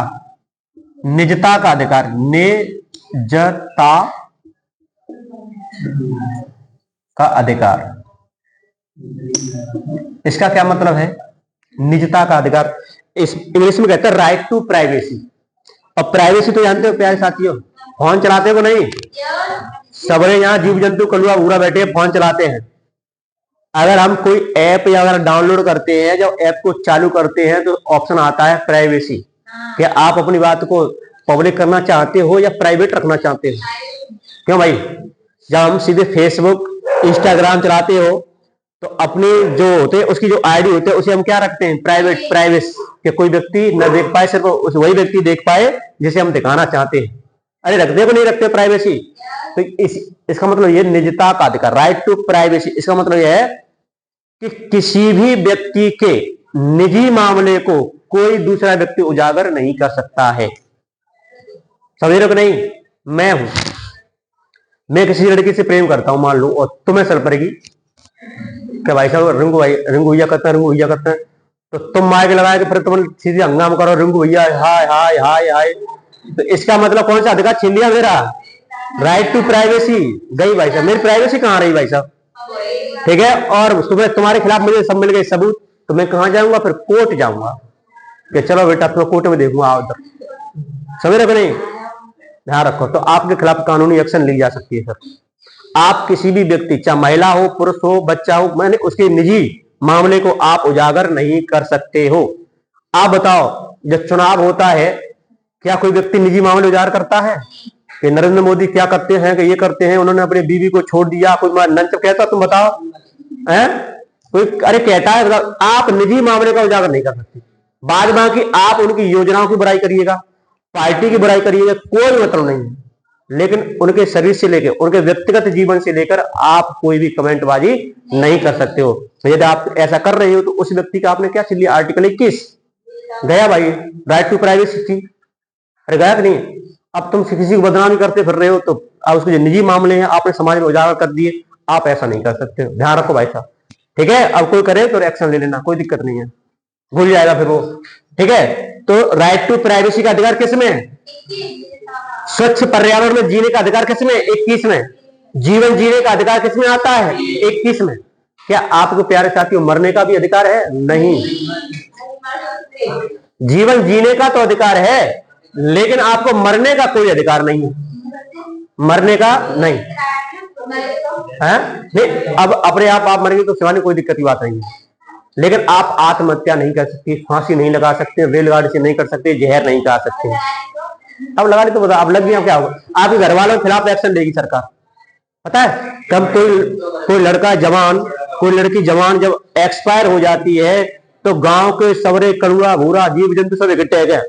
A: निजता का अधिकार, निजता का अधिकार। इसका क्या मतलब है? निजता का अधिकार इस इंग्लिश में कहते हैं राइट टू प्राइवेसी। और प्राइवेसी तो जानते हो प्यारे साथियों, फोन चलाते हो नहीं? सबरे यहां जीव जंतु कलुआ भूरा बैठे फोन चलाते हैं। अगर हम कोई ऐप या अगर डाउनलोड करते हैं, जब ऐप को चालू करते हैं तो ऑप्शन आता है प्राइवेसी, कि आप अपनी बात को पब्लिक करना चाहते हो या प्राइवेट रखना चाहते हो। क्यों भाई? जब हम सीधे फेसबुक इंस्टाग्राम चलाते हो तो अपने जो होते हैं उसकी जो आईडी होती है उसे हम क्या रखते हैं? प्राइवेट, प्राइवेसी, कि कोई व्यक्ति न देख पाए, सिर्फ वही व्यक्ति देख पाए जिसे हम दिखाना चाहते हैं। अरे रखते को नहीं रखते प्राइवेसी? तो इसका मतलब ये निजता का अधिकार, राइट टू प्राइवेसी। इसका मतलब यह है कि किसी भी व्यक्ति के निजी मामले को कोई दूसरा व्यक्ति उजागर नहीं कर सकता है। समझ रहे हो कि नहीं? मैं किसी लड़की से प्रेम करता हूं मान लो, और तुम्हें सर पड़ेगी, क्या भाई साहब रिंकू भैया करते हैं, रिंकू भैया करते हैं, तो तुम माइक लगाए तो फिर तुम सीधे हंगामा करो, रिंकू भैया हाय हाय हाय हाय, तो इसका मतलब कौन सा अधिकार छीन लिया मेरा? राइट टू प्राइवेसी गई भाई साहब, मेरी प्राइवेसी कहाँ रही भाई साहब? ठीक है, और तुम्हें तुम्हारे खिलाफ मुझे सब मिल गए सबूत, तो मैं कहाँ जाऊंगा? फिर कोर्ट जाऊंगा कि चलो बेटा तुम्हें कोर्ट में देखूंगा, आओ उधर, समझ रहे हो नहीं? ध्यान रखो, तो आपके खिलाफ कानूनी एक्शन ली जा सकती है सर। आप किसी भी व्यक्ति, चाहे महिला हो, पुरुष हो, बच्चा हो, मैंने उसके निजी मामले को आप उजागर नहीं कर सकते हो। आप बताओ, जब चुनाव होता है क्या कोई व्यक्ति निजी मामले उजागर करता है? कि नरेंद्र मोदी क्या करते हैं, कि ये करते हैं, उन्होंने अपनी बीवी को छोड़ दिया, कोई नंच कहता, तुम बताओ है? कोई अरे कहता है, आप निजी मामले का उजागर नहीं कर सकते। बाद बाकी आप उनकी योजनाओं की बुराई करिएगा, पार्टी की बुराई करिएगा, कोई मतलब नहीं है, लेकिन उनके शरीर से लेकर, उनके व्यक्तिगत जीवन से लेकर आप कोई भी कमेंटबाजी नहीं कर सकते हो। तो यदि आप ऐसा कर रहे हो तो उस व्यक्ति का आपने क्या छीन लिया? आर्टिकल 21 गया भाई, राइट टू प्राइवेसी थी, अरे गया कि नहीं? अब तुम किसी को बदनामी करते फिर रहे हो, तो उसके जो निजी मामले हैं आपने समाज में उजागर कर दिए, आप ऐसा नहीं कर सकते हो, ध्यान रखो भाई साहब। ठीक है, अब कोई करे तो एक्शन ले लेना, कोई दिक्कत नहीं है, भूल जाएगा फिर वो। ठीक है, तो राइट टू प्राइवेसी का अधिकार किसमें है? स्वच्छ पर्यावरण में जीने का अधिकार किसमें? 21 में। जीवन जीने का अधिकार किसमें आता है? 21 में। क्या आपको प्यारे साथियों मरने का भी अधिकार है? नहीं। जीवन जीने का तो अधिकार है, लेकिन आपको मरने का कोई अधिकार नहीं है, मरने का नहीं है। नहीं, अब अपने आप मरेंगे तो सिवानी कोई दिक्कत की बात नहीं है, लेकिन आप आत्महत्या नहीं कर सकते, फांसी नहीं लगा सकते, रेलगाड़ी से नहीं कर सकते, जहर नहीं खा सकते। अब लगा ली तो बता, अब लग गया क्या होगा? आपके घर वालों के खिलाफ एक्शन लेगी सरकार, पता है कब? कोई लड़का जवान, कोई लड़की जवान जब एक्सपायर हो जाती है तो गांव के सवरे, कड़ुआ, भूरा, जीव जंतु सब इकट्ठे गए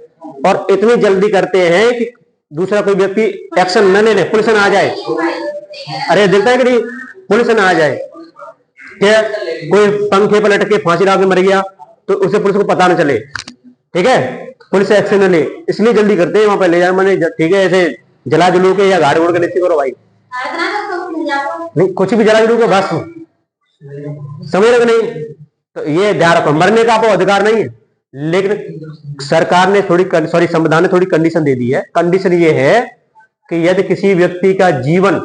A: और इतनी जल्दी करते हैं कि दूसरा कोई व्यक्ति एक्शन न ले, पुलिस न आ जाए। अरे देखता है कि नहीं, पुलिस न आ जाए, क्या कोई पंखे पर लटके फांसी लगा के मर गया तो उसे पुलिस को पता न चले, ठीक है, पुलिस एक्शन न ले, इसलिए जल्दी करते हैं वहां पर ले जाए, मैंने ठीक है ऐसे जला जुलू के या गाड़ी उड़ के नीचे करो भाई, नहीं कुछ भी जला जुलू के बस, समझ रहे नहीं? तो ये ध्यान रखो, मरने का आपको अधिकार नहीं है, लेकिन सरकार ने संविधान ने थोड़ी कंडीशन दे दी है। कंडीशन ये है कि यदि किसी व्यक्ति का जीवन,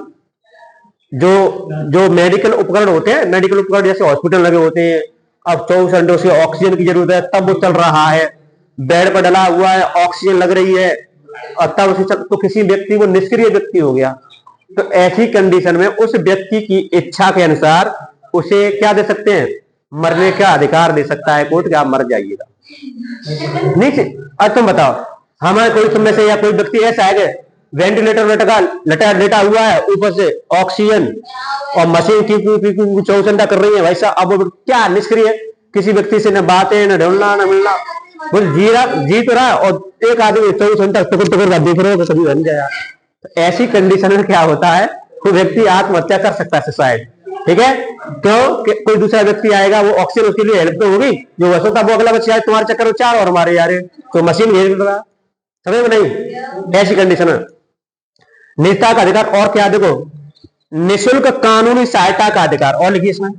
A: जो मेडिकल उपकरण होते हैं, मेडिकल उपकरण जैसे हॉस्पिटल लगे होते हैं, अब 24 घंटों से ऑक्सीजन की जरूरत है, तब वो चल रहा है, बेड पर डला हुआ है, ऑक्सीजन लग रही है, और तब उसे तो किसी व्यक्ति वो निष्क्रिय व्यक्ति हो गया, तो ऐसी कंडीशन में उस व्यक्ति की इच्छा के अनुसार उसे क्या दे सकते हैं? मरने का अधिकार दे सकता है कोर्ट कि आप मर जाइएगा। नहीं, अब तुम बताओ, हमारे कोई तुम में से या कोई व्यक्ति ऐसा है कि वेंटिलेटर लेटा हुआ है, ऊपर से ऑक्सीजन और मशीन की 24 घंटा कर रही है भाई साहब, अब क्या निष्क्रिय, किसी व्यक्ति से न बातें, न ढूंढना, न मिलना, वो जी तो रहा, और एक आदमी 24 घंटा टुकर देख रहे हो, कभी बन जाएगा। तो ऐसी कंडीशन में क्या होता है, कोई व्यक्ति आत्महत्या कर सकता है, सुसाइड, ठीक है? तो कोई दूसरा व्यक्ति आएगा, वो ऑक्सीजन उसके लिए हेल्प तो होगी, जो वैसा था वो अगला बच्चा तुम्हारे चक्कर में 4 और हमारे यार तो मशीन भेज रहा, समझ में नहीं? ऐसी कंडीशन है। निजता का अधिकार और क्या? देखो, निःशुल्क कानूनी सहायता का अधिकार, और लिखिए इसमें,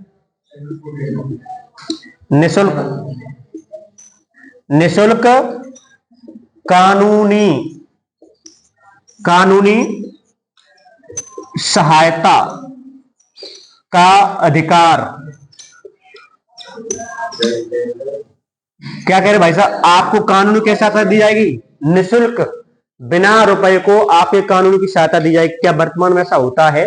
A: निःशुल्क कानूनी सहायता का अधिकार। क्या कह रहे भाई साहब? आपको कानूनी कैसी सहायता दी जाएगी? निःशुल्क, बिना रुपए को आपके कानून की सहायता दी जाएगी। क्या वर्तमान में ऐसा होता है?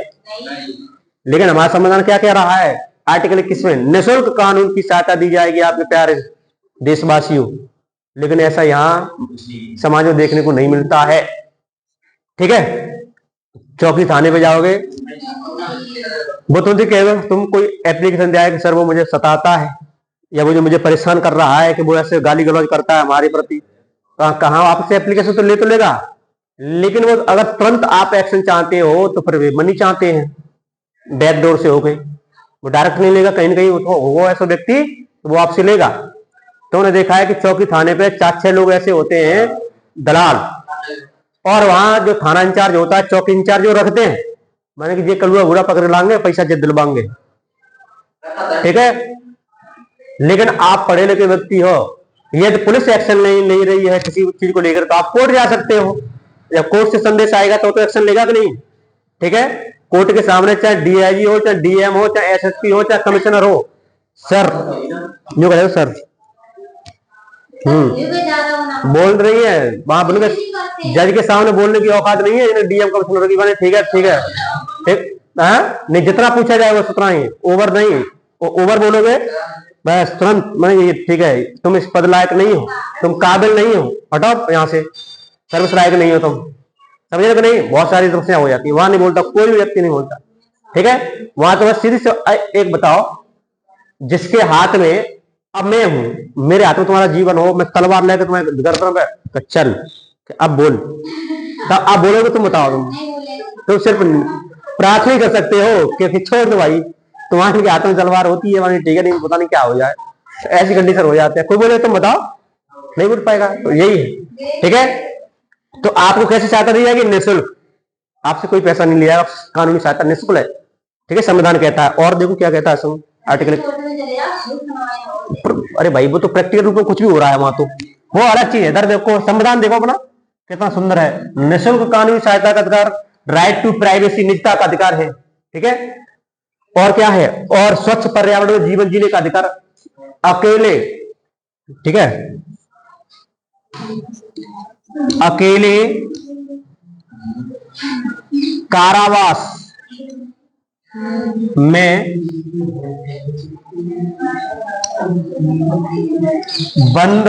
A: लेकिन हमारा संविधान क्या कह रहा है? आर्टिकल 21 में निःशुल्क कानून की सहायता दी जाएगी आपके प्यारे देशवासियों, लेकिन ऐसा यहां समाज में देखने को नहीं मिलता है। ठीक है, चौकी थाने पे जाओगे, वो तुमसे कहेगा, तुम कोई एप्लीकेशन दिया कि सर वो मुझे सताता है या वो जो मुझे परेशान कर रहा है, कि वो ऐसे गाली गलौज करता है हमारे प्रति, कहाँ आपसे एप्लीकेशन तो लेगा, लेकिन वो अगर तुरंत आप एक्शन चाहते हो तो फिर वे मनी चाहते हैं, बैकडोर से हो गए, वो डायरेक्ट नहीं लेगा, कहीं ना कहीं वो ऐसा व्यक्ति तो वो आपसे लेगा। तो उन्हें देखा है कि चौकी थाने पे 4-6 लोग ऐसे होते हैं दलाल, और वहां जो थाना इंचार्ज होता है, चौकी इंचार्ज, जो रखते हैं, माने कि ये कलुआ बुरा पकड़ लाएंगे, पैसा जब दिलवाएंगे, ठीक है। लेकिन आप पढ़े लिखे व्यक्ति हो, यदि पुलिस एक्शन नहीं ले रही है किसी चीज को लेकर, तो आप कोर्ट जा सकते हो। जब कोर्ट से संदेश आएगा तो एक्शन लेगा कि नहीं? ठीक है। कोर्ट के सामने चाहे डीआईजी हो, चाहे डीएम हो, चाहे एसएसपी हो, चाहे कमिश्नर हो, सर यूं कहे सर बोल रही है वहां बोल, जज के सामने बोलने की औकात नहीं है डीएम कमिश्नर की बने। ठीक है ठीक है ठीक। नहीं, जितना पूछा जाएगा उतना ही, ओवर नहीं। ओवर बोलोगे बस तुरंत मैं ठीक है तुम इस पद लायक नहीं हो, तुम काबिल नहीं हो, हटाओ यहाँ से, सर्विस लायक नहीं हो तुम, समझे कि नहीं? बहुत सारी समस्या हो जाती है। वहां नहीं बोलता, कोई भी व्यक्ति नहीं बोलता। ठीक है। वहां तो बस सीधी से एक बताओ, जिसके हाथ में अब मैं हूं, मेरे हाथ में तुम्हारा जीवन हो, मैं तलवार लेकर तुम्हें गर्दन पे चल अब बोल, तब आप बोलोगे तुम बताओ, तुम सिर्फ प्रार्थना कर सकते हो कि छोड़ दो भाई, तुम्हारे हाथ में तलवार होती है, ठीक है, नहीं पता नहीं क्या हो जाए, ऐसी कंडीशन हो जाते हैं। कोई बोले तुम बताओ, नहीं बोल पाएगा। तो यही है। ठीक है। तो आपको कैसे सहायता दी जाएगी? निःशुल्क, आपसे कोई पैसा नहीं लिया, कानूनी सहायता निःशुल्क है। ठीक है। संविधान कहता है। और देखो क्या कहता है आर्टिकल। अरे भाई वो तो प्रैक्टिकल रूप में कुछ भी हो रहा है वहां, तो वो अलग चीज है। इधर देखो संविधान, देखो अपना कितना सुंदर है। निःशुल्क कानूनी सहायता का अधिकार, राइट टू प्राइवेसी, निजता का अधिकार है। ठीक है। और क्या है? और स्वच्छ पर्यावरण में जीवन जीने का अधिकार, अकेले, ठीक है, अकेले कारावास में बंद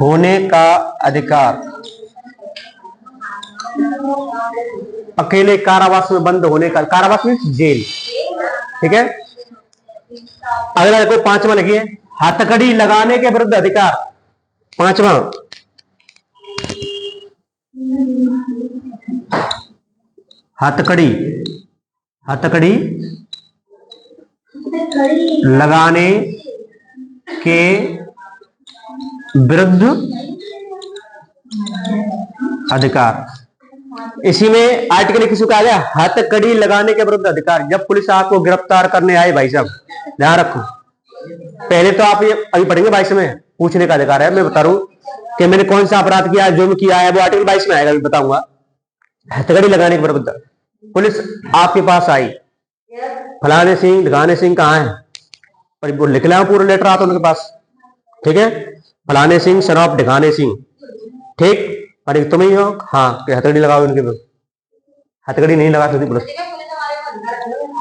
A: होने का अधिकार, अकेले कारावास में बंद होने का, कारावास में जेल। ठीक है। अगला देखो पांचवा लिखिए, हथकड़ी लगाने के विरुद्ध अधिकार। पांचवा, हथकड़ी, हथकड़ी लगाने के विरुद्ध अधिकार। इसी में आर्टिकल किसी का आ गया, हथकड़ी लगाने के विरुद्ध अधिकार। जब पुलिस आपको गिरफ्तार करने आए, भाई साहब ध्यान रखो, पहले तो आप ये अभी पढ़ेंगे 22 में, पूछने का अधिकार है। मैं बता रहा हूं कि मैंने कौन सा अपराध किया है, जो मैं किया है, वो आर्टिकल 22 में आएगा, अभी बताऊंगा। हथकड़ी लगाने के विरुद्ध पुलिस आपके पास आई, फलाने सिंह ढिकाने सिंह कहाँ है, पर वो लिख लिया पूरा लेटर आता उनके पास। ठीक है। फलाने सिंह सन ऑफ ढिकाने सिंह, ठीक, अरे तुम ही हो, हाँ, हथकड़ी लगाओ इनके पे। हथकड़ी नहीं लगा सकती पुलिस,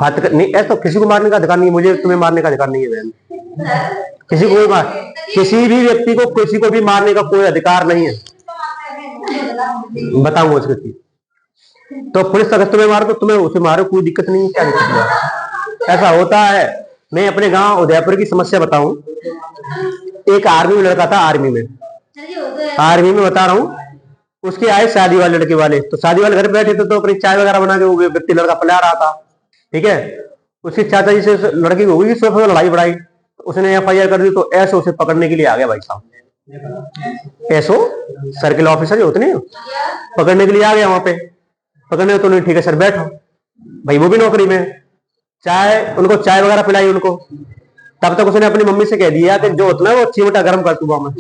A: हथकड़ी नहीं, ऐसा तो किसी को मारने का अधिकार नहीं है, मुझे तुम्हें मारने का अधिकार नहीं है बहन, किसी को भी मार, किसी भी व्यक्ति को किसी को भी मारने का कोई अधिकार नहीं है, बताऊंगा उसके चीज। तो पुलिस अगर तुम्हें मारो तो तुम्हें उसे मारो, कोई दिक्कत नहीं है, क्या दिक्कत है? ऐसा होता है। मैं अपने गांव उदयपुर की समस्या बताऊं। एक आर्मी में लड़का था, आर्मी में बता रहा हूं, उसके आए शादी वाले लड़के वाले, तो शादी वाले घर पे बैठे थे, तो अपनी चाय वगैरह बना के वो व्यक्ति लड़का पिला रहा था। ठीक है। उसकी चाचा जी से लड़की हो गई, लड़ाई बढ़ाई, तो उसने एफआईआर कर दी, तो ऐसो उसे पकड़ने के लिए आ गया भाई साहब। ऐसो सर्किल ऑफिसर होते नहीं, पकड़ने के लिए आ गया वहां पे। पकड़ने तो नहीं, ठीक है सर बैठो, भाई वो भी नौकरी में, चाय उनको चाय वगैरह पिलाई उनको। तब तक उसने अपनी मम्मी से कह दिया कि जो होता है वो चिमटा गर्म कर दूंगा मैं,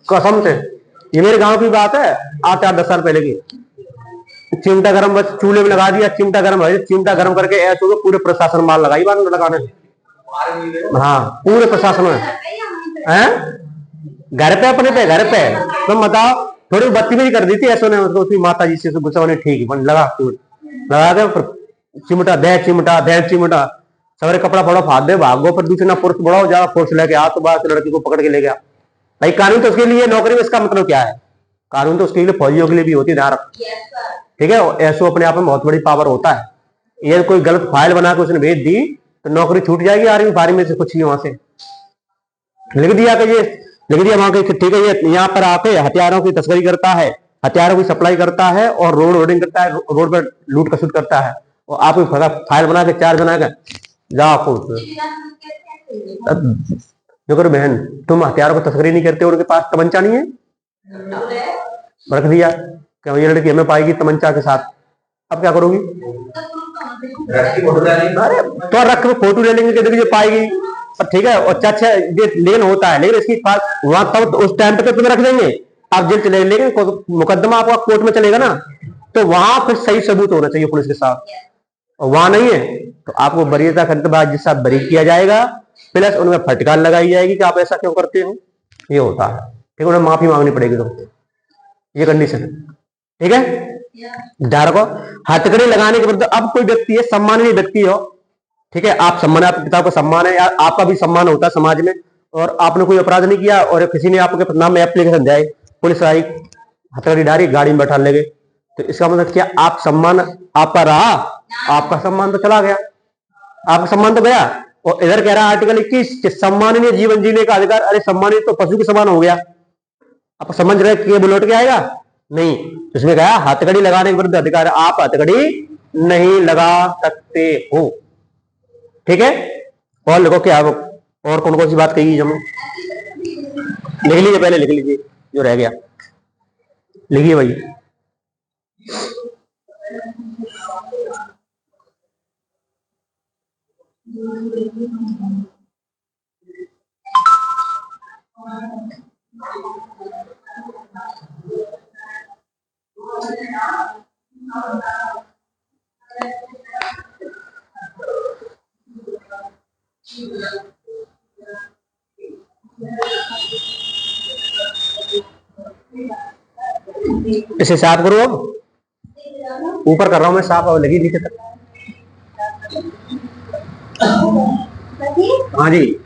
A: कसम से। ये मेरे गांव की बात है, 8-10 साल पहले की। चिमटा गरम बस चूल्हे में लगा दिया, चिमटा गरम है, चिमटा गरम करके ऐसे हो पूरे प्रशासन माल लगाई बार लगाने। हाँ, पूरे प्रशासन में हैं, घर पे, अपने पे, घर पे। तुम बताओ, थोड़ी बदतमीजी कर दी थी ऐसे ने उसको, उसकी माता जी से गुस्सा होने, ठीक है लगा के चिमटा दे, चिमटा दे, चिमटा, सवेरे कपड़ा पड़ो फाड़ दे, भागो, पर दूसरे ना फोर्स बढ़ाओ, ज्यादा फोर्स लेके आ, तो बाद लड़की को पकड़ के ले गया। भाई कानून तो उसके लिए, नौकरी में इसका मतलब क्या है? कानून तो उसके लिए फौजियों के लिए भी होती है, ध्यान रखो। ठीक है। ऐसो अपने आप में बहुत बड़ी पावर होता है। ये कोई गलत फाइल बना के उसने भेज दी तो नौकरी छूट जाएगी, आर्मी फार्मी में से कुछ नहीं, वहां से लिख दिया कि ये, लिख दिया वहां के, ठीक है ये यहाँ पर आके हथियारों की तस्करी करता है, हथियारों की सप्लाई करता है, और रोड रोडिंग करता है, रोड पर लूट खसुट करता है, और आप फाइल बना के चार्ज बना के जाओ। देखो बहन, तुम हथियारों को तस्करी नहीं करते, उनके पास तमंचा नहीं है, रख दिया कि ये लड़की हमें पाएगी तमंचा के साथ, अब क्या करोगी? अरे तो रख फोटो ले लेंगे जो पाएगी, ठीक है। और अच्छा लेकिन होता है, लेकिन इसकी पास वहां तब उस टाइम पे तो तुम्हें रख देंगे, आप जेल चले, लेकिन मुकदमा आपका कोर्ट में चलेगा ना, तो वहां फिर सही सबूत होना चाहिए पुलिस के साथ, और वहां नहीं है तो आपको वरीयता करने के बाद जिस साथ बरी किया जाएगा, प्लस उनमें फटकार लगाई जाएगी कि आप ऐसा क्यों करते हो, ये होता है। ठीक है, उन्हें माफी मांगनी पड़ेगी तुमको, ये कंडीशन है। ठीक है, ध्यान रखो। हथकड़ी लगाने के बाद अब कोई व्यक्ति है, सम्माननीय व्यक्ति हो, ठीक है, आप सम्मान, आपके पिता को सम्मान है, आपका भी सम्मान होता है समाज में, और आपने कोई अपराध नहीं किया और किसी ने आपके नाम में एप्लीकेशन दिया, पुलिस आई, हथकड़ी डाली, गाड़ी में बैठा ले गए, तो इसका मतलब क्या, आप सम्मान आपका रहा, आपका सम्मान तो चला गया, आपका सम्मान तो गया। और इधर कह रहा है आर्टिकल 21 कि सम्माननीय जीवन जीने का अधिकार, अरे सम्मानित तो पशु के समान हो गया, आप समझ रहे कि लौट के आएगा नहीं, तो इसमें कहा हथकड़ी लगाने के विरुद्ध अधिकार, आप हथकड़ी नहीं लगा सकते हो। ठीक है, और लिखो क्या, और कौन कौन सी बात कही जब लिख लीजिए, पहले लिख लीजिए जो रह गया, लिखिए भाई। इसे साफ करो, ऊपर कर रहा हूं मैं साफ, और लगी नीचे तक। हाँ जी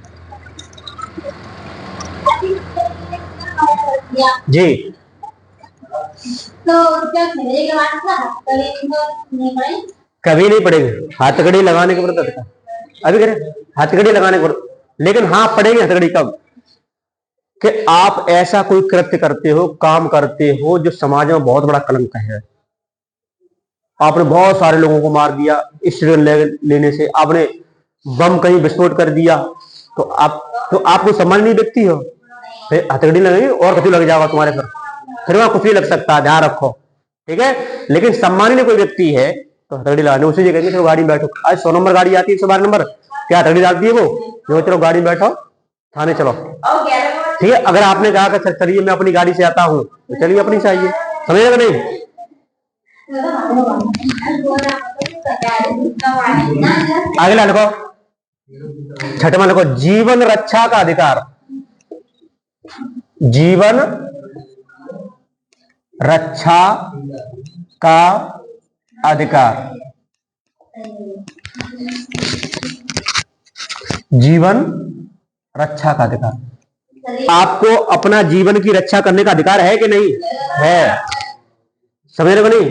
A: जी, तो कभी नहीं पड़ेगी हथकड़ी लगाने के विरुद्ध, अभी करें हथकड़ी लगाने के विरुद्ध, लेकिन हाँ पड़ेगी हथकड़ी कब, कि आप ऐसा कोई कृत्य करते हो, काम करते हो जो समाज में बहुत बड़ा कलंक है, आपने बहुत सारे लोगों को मार दिया स्टेरॉइड लेने से, आपने बम कहीं विस्फोट कर दिया, तो आप कोई सम्माननीय व्यक्ति हो, फिर हथकड़ी लगेगी और कभी लग जाएगा तुम्हारे फिर वहां कुछ भी लग सकता है, ध्यान रखो। ठीक है, लेकिन सम्माननीय कोई व्यक्ति है तो हथकड़ी लगाने, उसे ये कहेंगे चलो गाड़ी में बैठो, आज 100 नंबर गाड़ी आती है, 112 नंबर, क्या हथकड़ी डालती है वो, जो चलो गाड़ी में बैठो थाने चलो। ठीक है, अगर आपने कहा कि चलिए मैं अपनी गाड़ी से आता हूं, तो चलिए अपनी से आइए, समझेगा नहीं। अगला लिखो, छठवां लिखो, जीवन रक्षा का अधिकार, जीवन रक्षा का अधिकार, जीवन रक्षा का अधिकार, आपको अपना जीवन की रक्षा करने का अधिकार है कि नहीं है, समझ रहे हो नहीं,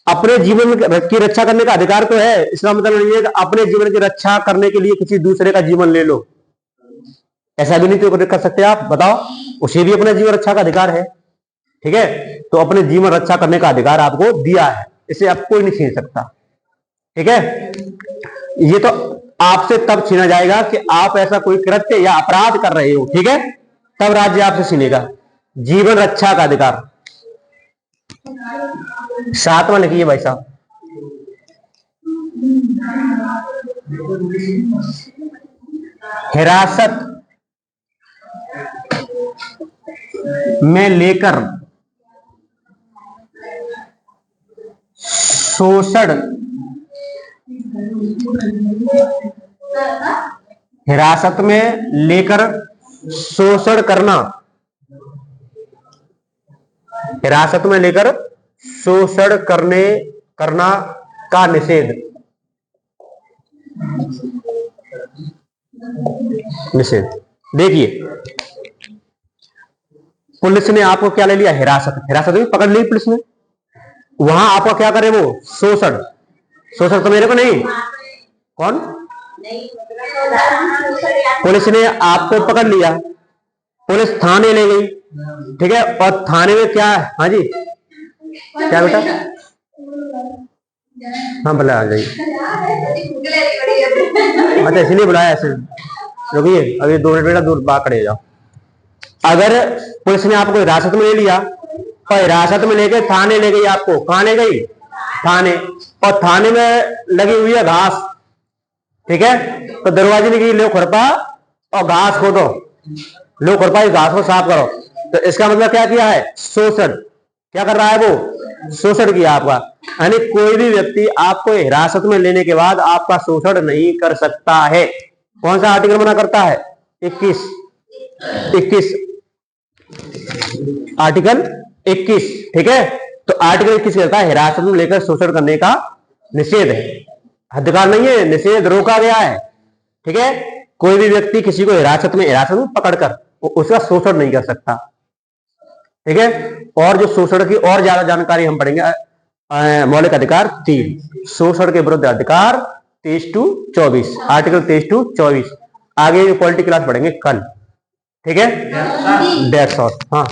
A: अपने जीवन की रक्षा करने का अधिकार तो है, इसका मतलब नहीं है कि अपने जीवन की रक्षा करने के लिए किसी दूसरे का जीवन ले लो, ऐसा भी नहीं तो कर सकते आप, बताओ, उसे भी अपने जीवन रक्षा का अधिकार है। ठीक है, तो अपने जीवन रक्षा करने का अधिकार आपको दिया है, इसे आप कोई नहीं छीन सकता। ठीक है, ये तो आपसे तब छीना जाएगा कि आप ऐसा कोई कृत्य या अपराध कर रहे हो, ठीक है, तब राज्य आपसे छीनेगा जीवन रक्षा का अधिकार। सातवां लिखिए भाई साहब, हिरासत में लेकर शोषण, हिरासत में लेकर शोषण करना, हिरासत में लेकर शोषण करना का निषेध, देखिए पुलिस ने आपको क्या ले लिया, हिरासत में पकड़ ली पुलिस ने, वहां आपका क्या करे वो शोषण, शोषण तो मेरे को नहीं, कौन, पुलिस ने आपको पकड़ लिया, पुलिस थाने ले गई, ठीक है, और थाने में क्या है, हाँ जी क्या बेटा, हाँ भले आ जाइए, अच्छा इसलिए बुलाया ऐसे, रुकिए अभी 2 मिनट बेटा दूर बात खड़े जाओ। अगर पुलिस ने आपको हिरासत में ले लिया और हिरासत में लेके थाने ले गई, आपको कहां ले गई, थाने, और थाने में लगी हुई है घास, ठीक है। तो दरवाजे ने की लो खुरपा और घास खोदो, लो खुरपा इस घास को साफ करो। तो इसका मतलब क्या किया है? शोषण। क्या कर रहा है वो? शोषण किया आपका। यानी कोई भी व्यक्ति आपको हिरासत में लेने के बाद आपका शोषण नहीं कर सकता है। कौन सा आर्टिकल मना करता है? 21 आर्टिकल 21, ठीक है। तो आर्टिकल 21 कहता है हिरासत में लेकर शोषण करने का निषेध है, अधिकार नहीं है, निषेध रोका गया है, ठीक है। कोई भी व्यक्ति किसी को हिरासत में पकड़कर उसका शोषण नहीं कर सकता, ठीक है। और जो शोषण की और ज्यादा जानकारी हम पढ़ेंगे मौलिक अधिकार 3, शोषण के विरुद्ध अधिकार 23 to 24, आर्टिकल 23 to 24। आगे पॉलिटी क्लास पढ़ेंगे कल, ठीक है। That's all. हाँ